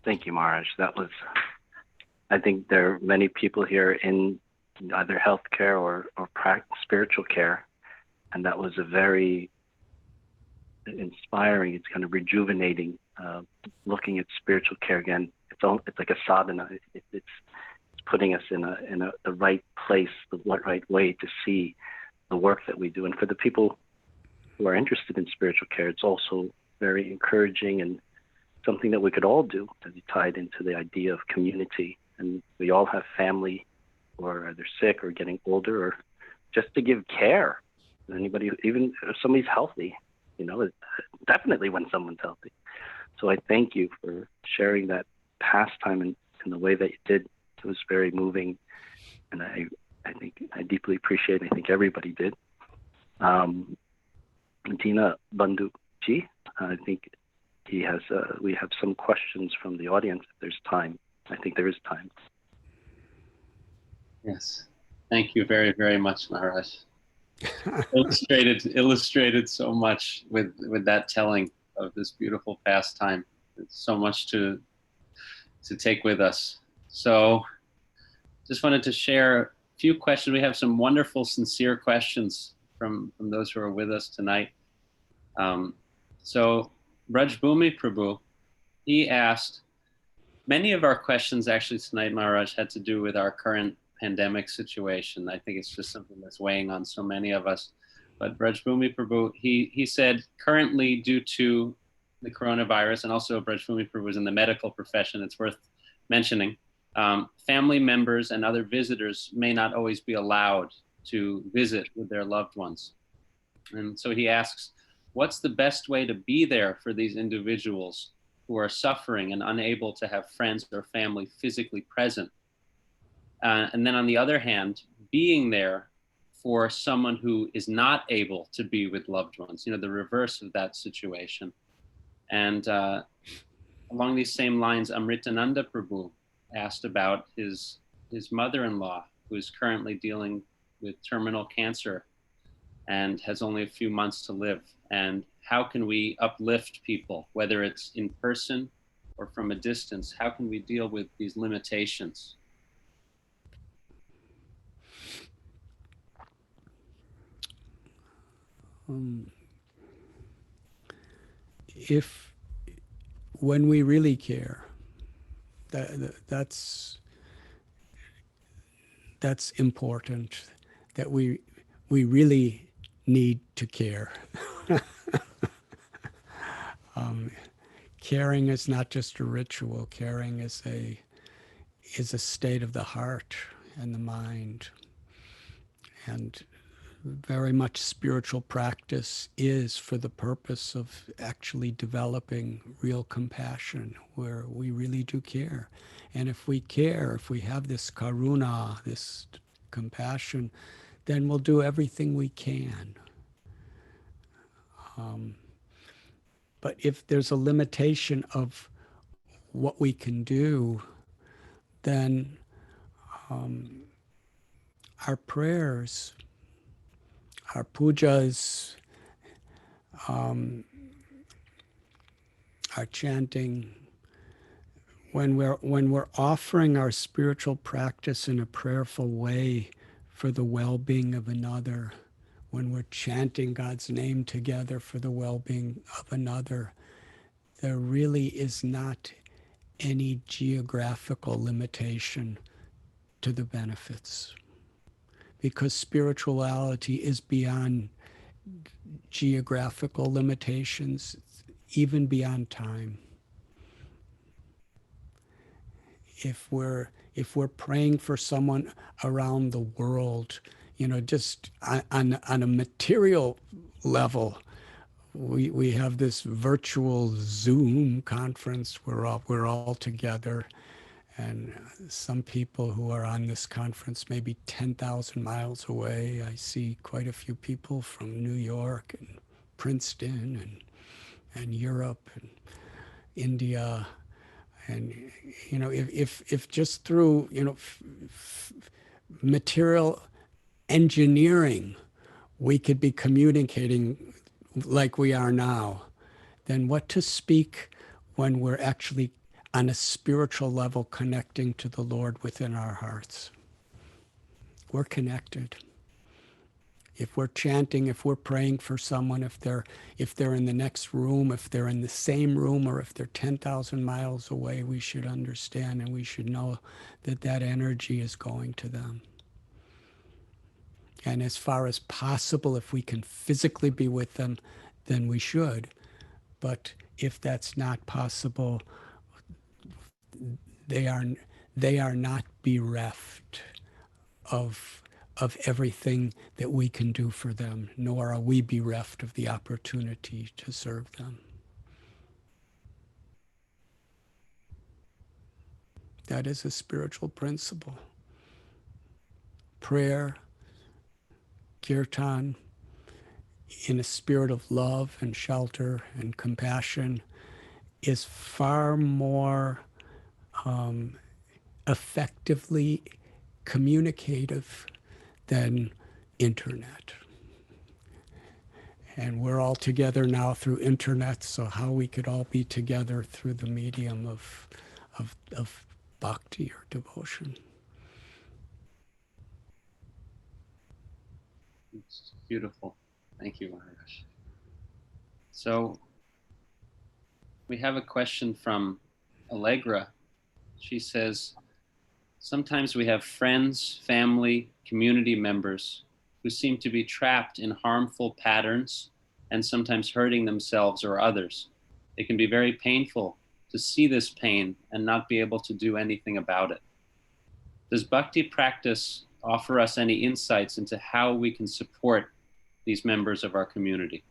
Thank you, Maharaj. I think there are many people here in either healthcare or spiritual care, and that was a very inspiring, it's kind of rejuvenating, looking at spiritual care again. It's like a sadhana. It's putting us in the right place, the right way to see the work that we do. And for the people who are interested in spiritual care, it's also very encouraging and something that we could all do, as you tied into the idea of community. And we all have family, or they're sick or getting older, or just to give care. Anybody, even if somebody's healthy, you know, definitely when someone's healthy. So I thank you for sharing that pastime in the way that you did. It was very moving, and think I deeply appreciate. I think everybody did. Dina Banduji, I think he has. We have some questions from the audience. If there's time, I think there is time. Yes. Thank you very, very much, Maharaj. illustrated so much with that telling of this beautiful pastime. It's so much to take with us. So just wanted to share a few questions. We have some wonderful, sincere questions from those who are with us tonight. So Brajbhumi Prabhu, he asked, many of our questions actually tonight, Maharaj, had to do with our current pandemic situation. I think it's just something that's weighing on so many of us. But Brajbhumi Prabhu, he said, currently due to the coronavirus, and also Brajbhumi Prabhu is in the medical profession, it's worth mentioning, family members and other visitors may not always be allowed to visit with their loved ones. And so he asks, what's the best way to be there for these individuals who are suffering and unable to have friends or family physically present? And then on the other hand, being there for someone who is not able to be with loved ones, the reverse of that situation. And along these same lines, Amritananda Prabhu asked about his mother-in-law, who is currently dealing with terminal cancer and has only a few months to live. And how can we uplift people, whether it's in person or from a distance? How can we deal with these limitations? If when we really care, that's important, that we really need to care. Caring is not just a ritual. Caring is a state of the heart and the mind. And very much spiritual practice is for the purpose of actually developing real compassion, where we really do care. And if we care, if we have this karuna, this compassion, then we'll do everything we can. But if there's a limitation of what we can do, then our prayers, our pujas, our chanting, when we're offering our spiritual practice in a prayerful way for the well-being of another, when we're chanting God's name together for the well-being of another, there really is not any geographical limitation to the benefits, because spirituality is beyond geographical limitations, even beyond time. If we're praying for someone around the world, just on a material level, we have this virtual Zoom conference. We're all together, and some people who are on this conference may be 10,000 miles away. I see quite a few people from New York and Princeton and Europe and India. And if just through material engineering we could be communicating like we are now, then what to speak when we're actually on a spiritual level connecting to the Lord within our hearts? We're connected. If we're chanting, if we're praying for someone, if they're in the next room, if they're in the same room, or if they're 10,000 miles away, we should understand and we should know that energy is going to them. And as far as possible, if we can physically be with them, then we should. But if that's not possible, they are not bereft of everything that we can do for them, nor are we bereft of the opportunity to serve them. That is a spiritual principle. prayer, kirtan, in a spirit of love and shelter and compassion is far more effectively communicative than internet. And we're all together now through internet, so how we could all be together through the medium of bhakti or devotion. It's beautiful. Thank you, Maharaj. So we have a question from Allegra. She says, sometimes we have friends, family, community members who seem to be trapped in harmful patterns and sometimes hurting themselves or others. It can be very painful to see this pain and not be able to do anything about it. Does bhakti practice offer us any insights into how we can support these members of our community?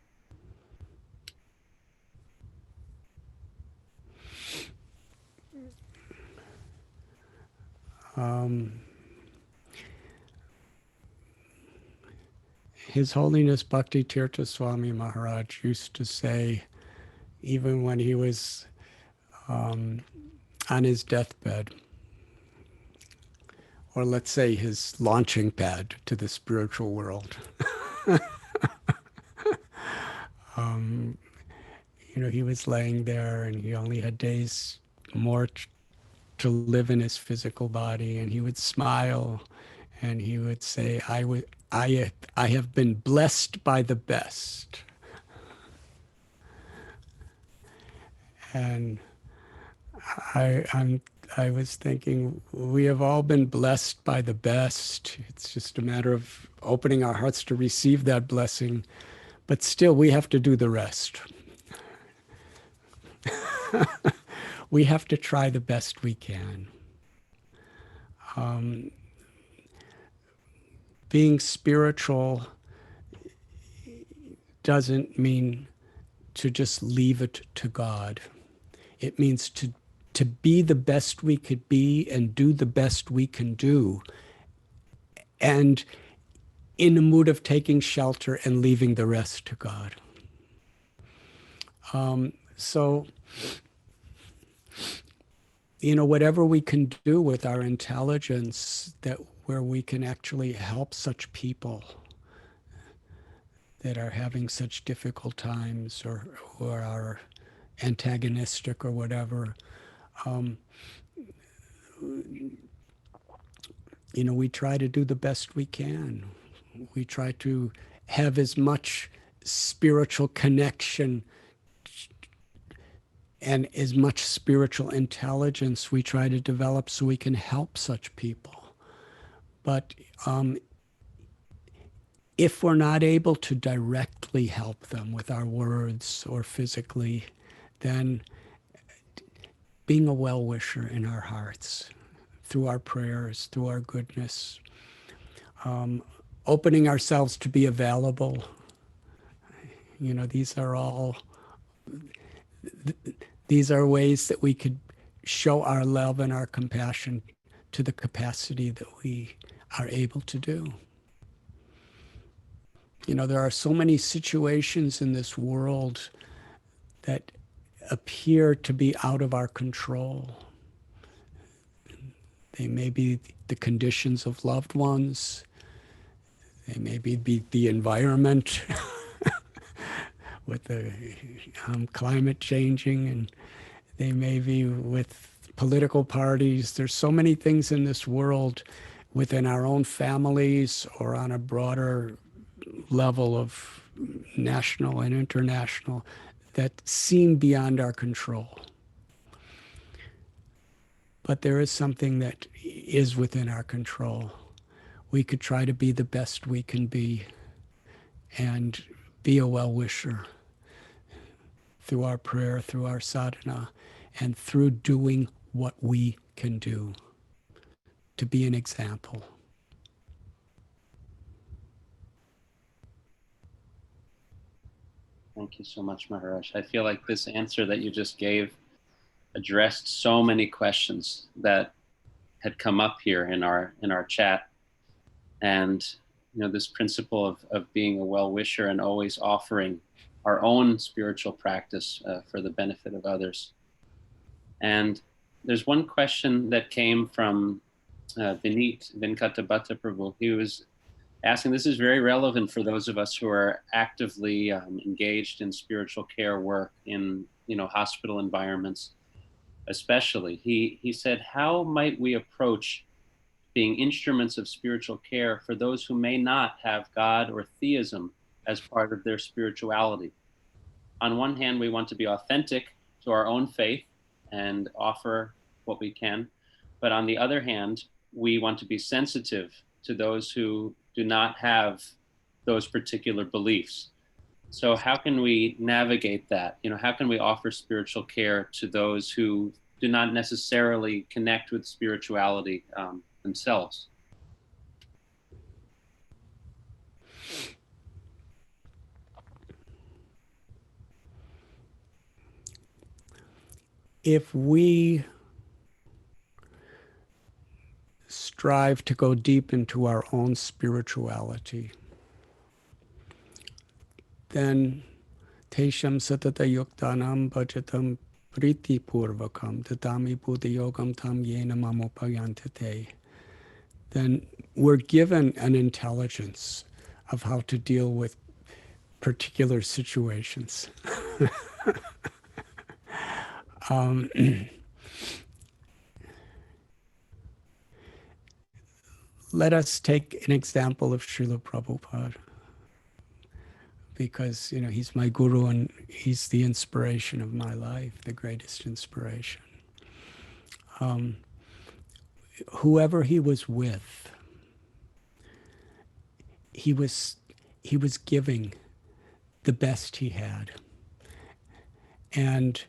His Holiness Bhakti Tirtha Swami Maharaj used to say, even when he was on his deathbed, or let's say his launching pad to the spiritual world, he was laying there and he only had days more to live in his physical body, and he would smile and he would say, I have been blessed by the best. And I was thinking, we have all been blessed by the best. It's just a matter of opening our hearts to receive that blessing, but still we have to do the rest. We have to try the best we can. Being spiritual doesn't mean to just leave it to God. It means to be the best we could be and do the best we can do, and in a mood of taking shelter and leaving the rest to God. So, whatever we can do with our intelligence, where we can actually help such people that are having such difficult times or are antagonistic or whatever, we try to do the best we can. We try to have as much spiritual connection and as much spiritual intelligence we try to develop so we can help such people. But if we're not able to directly help them with our words or physically, then being a well-wisher in our hearts, through our prayers, through our goodness, opening ourselves to be available. These are ways that we could show our love and our compassion to the capacity that we are able to do. There are so many situations in this world that appear to be out of our control. They may be the conditions of loved ones. They may be the environment with the climate changing, and they may be with political parties. There's so many things in this world within our own families or on a broader level of national and international that seem beyond our control. But there is something that is within our control. We could try to be the best we can be and be a well-wisher through our prayer, through our sadhana, and through doing what we can do to be an example. Thank you so much, Maharaj. I feel like this answer that you just gave addressed so many questions that had come up here in our chat. And this principle of being a well-wisher and always offering our own spiritual practice for the benefit of others. And there's one question that came from Vineet Venkatabhatta Prabhu. He was asking, this is very relevant for those of us who are actively engaged in spiritual care work in hospital environments, especially. He said, how might we approach being instruments of spiritual care for those who may not have God or theism as part of their spirituality? On one hand, we want to be authentic to our own faith and offer what we can. But on the other hand, we want to be sensitive to those who do not have those particular beliefs. So how can we navigate that? How can we offer spiritual care to those who do not necessarily connect with spirituality themselves? If we strive to go deep into our own spirituality, then Tesham Satata Yuktanam Bhajatam Priti Purvakam Tatami Buddha Yogam Tam Yena Mamopayantate, then we're given an intelligence of how to deal with particular situations. Let us take an example of Srila Prabhupada, because he's my guru and he's the inspiration of my life, the greatest inspiration. Whoever he was with, he was giving the best he had. And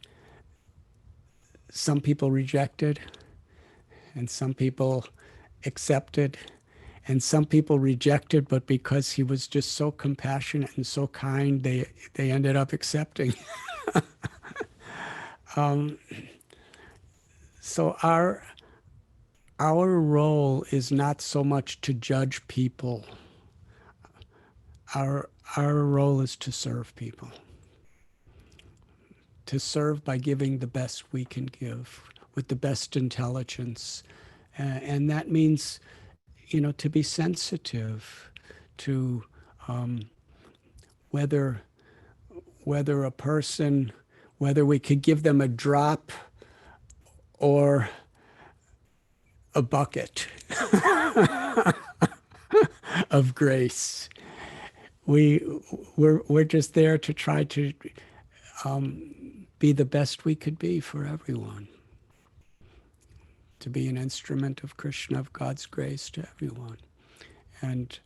some people rejected, and some people accepted, and some people rejected, but because he was just so compassionate and so kind, they ended up accepting. So our role is not so much to judge people. Our role is to serve people. To serve by giving the best we can give, with the best intelligence. And that means, to be sensitive to whether a person, whether we could give them a drop or a bucket of grace. We're just there to try to be the best we could be for everyone. To be an instrument of Krishna, of God's grace to everyone. And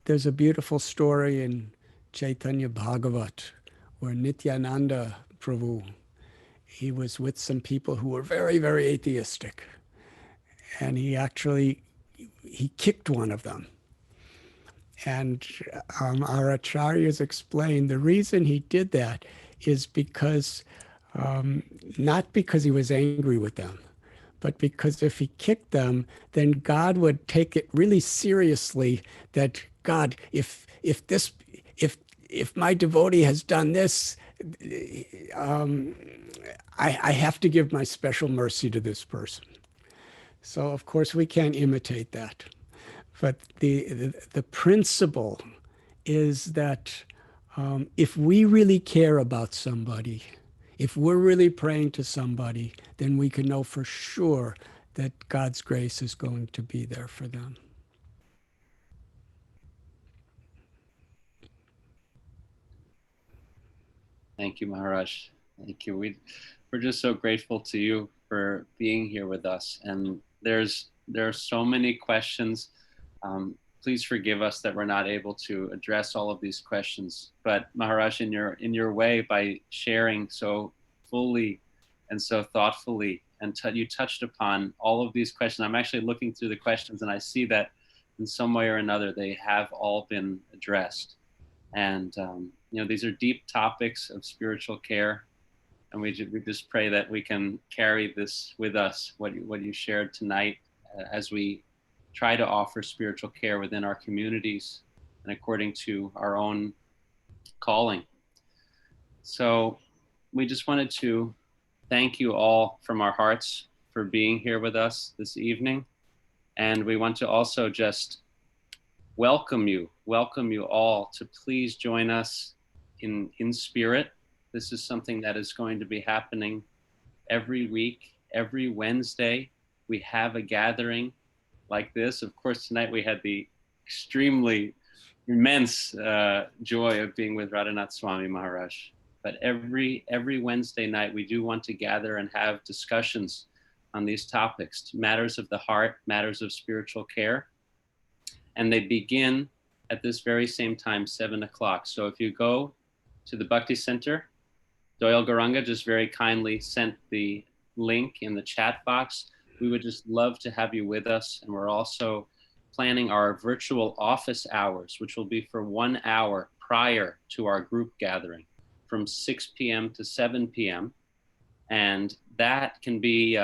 there's a beautiful story in Chaitanya Bhagavat where Nityananda Prabhu, he was with some people who were very, very atheistic. And he kicked one of them. And our acharyas explained the reason he did that is because, not because he was angry with them, but because if he kicked them, then God would take it really seriously that, God, if my devotee has done this, I have to give my special mercy to this person. So of course we can't imitate that. But the principle is that if we really care about somebody, if we're really praying to somebody, then we can know for sure that God's grace is going to be there for them. Thank you, Maharaj. Thank you. We're just so grateful to you for being here with us. And there are so many questions. Please forgive us that we're not able to address all of these questions. But Maharaj, in your way, by sharing so fully and so thoughtfully, and you touched upon all of these questions. I'm actually looking through the questions, and I see that in some way or another they have all been addressed. And these are deep topics of spiritual care, And we just pray that we can carry this with us, what you shared tonight, as we try to offer spiritual care within our communities and according to our own calling. So we just wanted to thank you all from our hearts for being here with us this evening. And we want to also just welcome you all to please join us in InSpirit. This is something that is going to be happening every week, every Wednesday. We have a gathering like this. Of course, tonight we had the extremely immense joy of being with Radhanath Swami Maharaj. But every Wednesday night, we do want to gather and have discussions on these topics, matters of the heart, matters of spiritual care. And they begin at this very same time, 7 o'clock. So if you go to the Bhakti Center, Doyle Garanga just very kindly sent the link in the chat box. We would just love to have you with us. And we're also planning our virtual office hours, which will be for 1 hour prior to our group gathering from 6 p.m. to 7 p.m. And that can be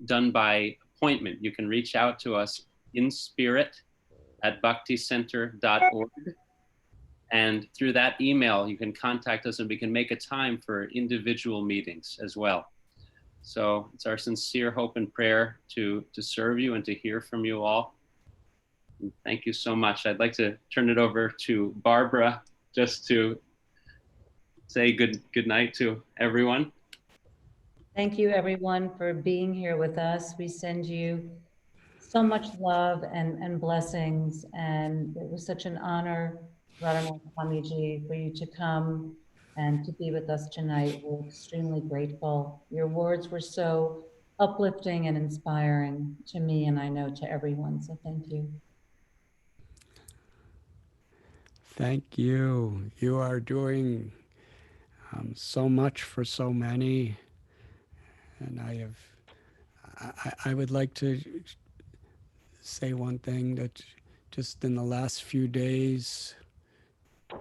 done by appointment. You can reach out to us InSpirit@bhakticenter.org. And through that email, you can contact us and we can make a time for individual meetings as well. So it's our sincere hope and prayer to serve you and to hear from you all. And thank you so much. I'd like to turn it over to Barbara just to say good night to everyone. Thank you, everyone, for being here with us. We send you so much love and blessings, and it was such an honor, Radhanath Swamiji, for you to come and to be with us tonight. We're extremely grateful. Your words were so uplifting and inspiring to me, and I know to everyone, so thank you. Thank you. You are doing so much for so many. And I would like to say one thing, that just in the last few days,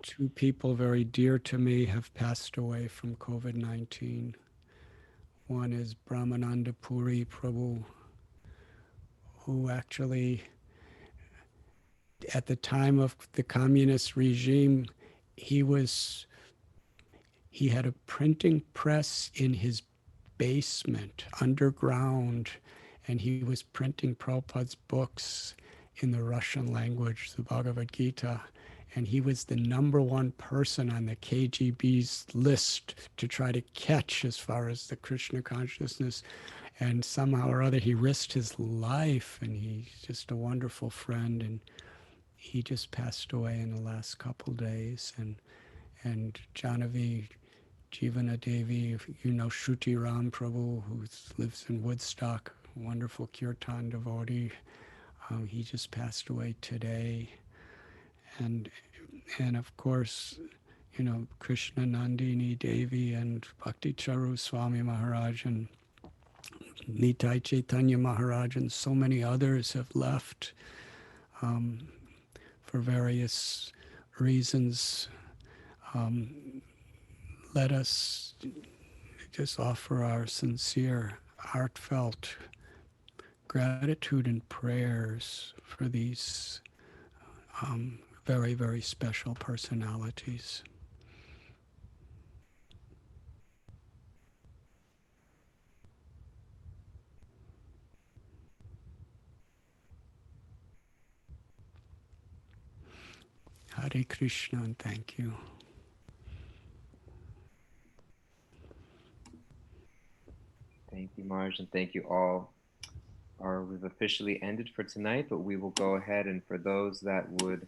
2 people very dear to me have passed away from COVID-19. One is Brahmananda Puri Prabhu, who actually, at the time of the communist regime, he had a printing press in his basement, underground, and he was printing Prabhupada's books in the Russian language, the Bhagavad Gita. And he was the #1 person on the KGB's list to try to catch as far as the Krishna consciousness. And somehow or other, he risked his life, and he's just a wonderful friend. And he just passed away in the last couple days. And Janavi Jivana Devi, you know, Shruti Ram Prabhu, who lives in Woodstock, wonderful kirtan devotee. He just passed away today. And of course, you know, Krishna Nandini Devi and Bhakti Charu Swami Maharaj and Nitai Chaitanya Maharaj and so many others have left for various reasons. Let us just offer our sincere, heartfelt gratitude and prayers for these very, very special personalities. Hare Krishna, and thank you. Thank you, Marj, and thank you all. We've officially ended for tonight, but we will go ahead, and for those that would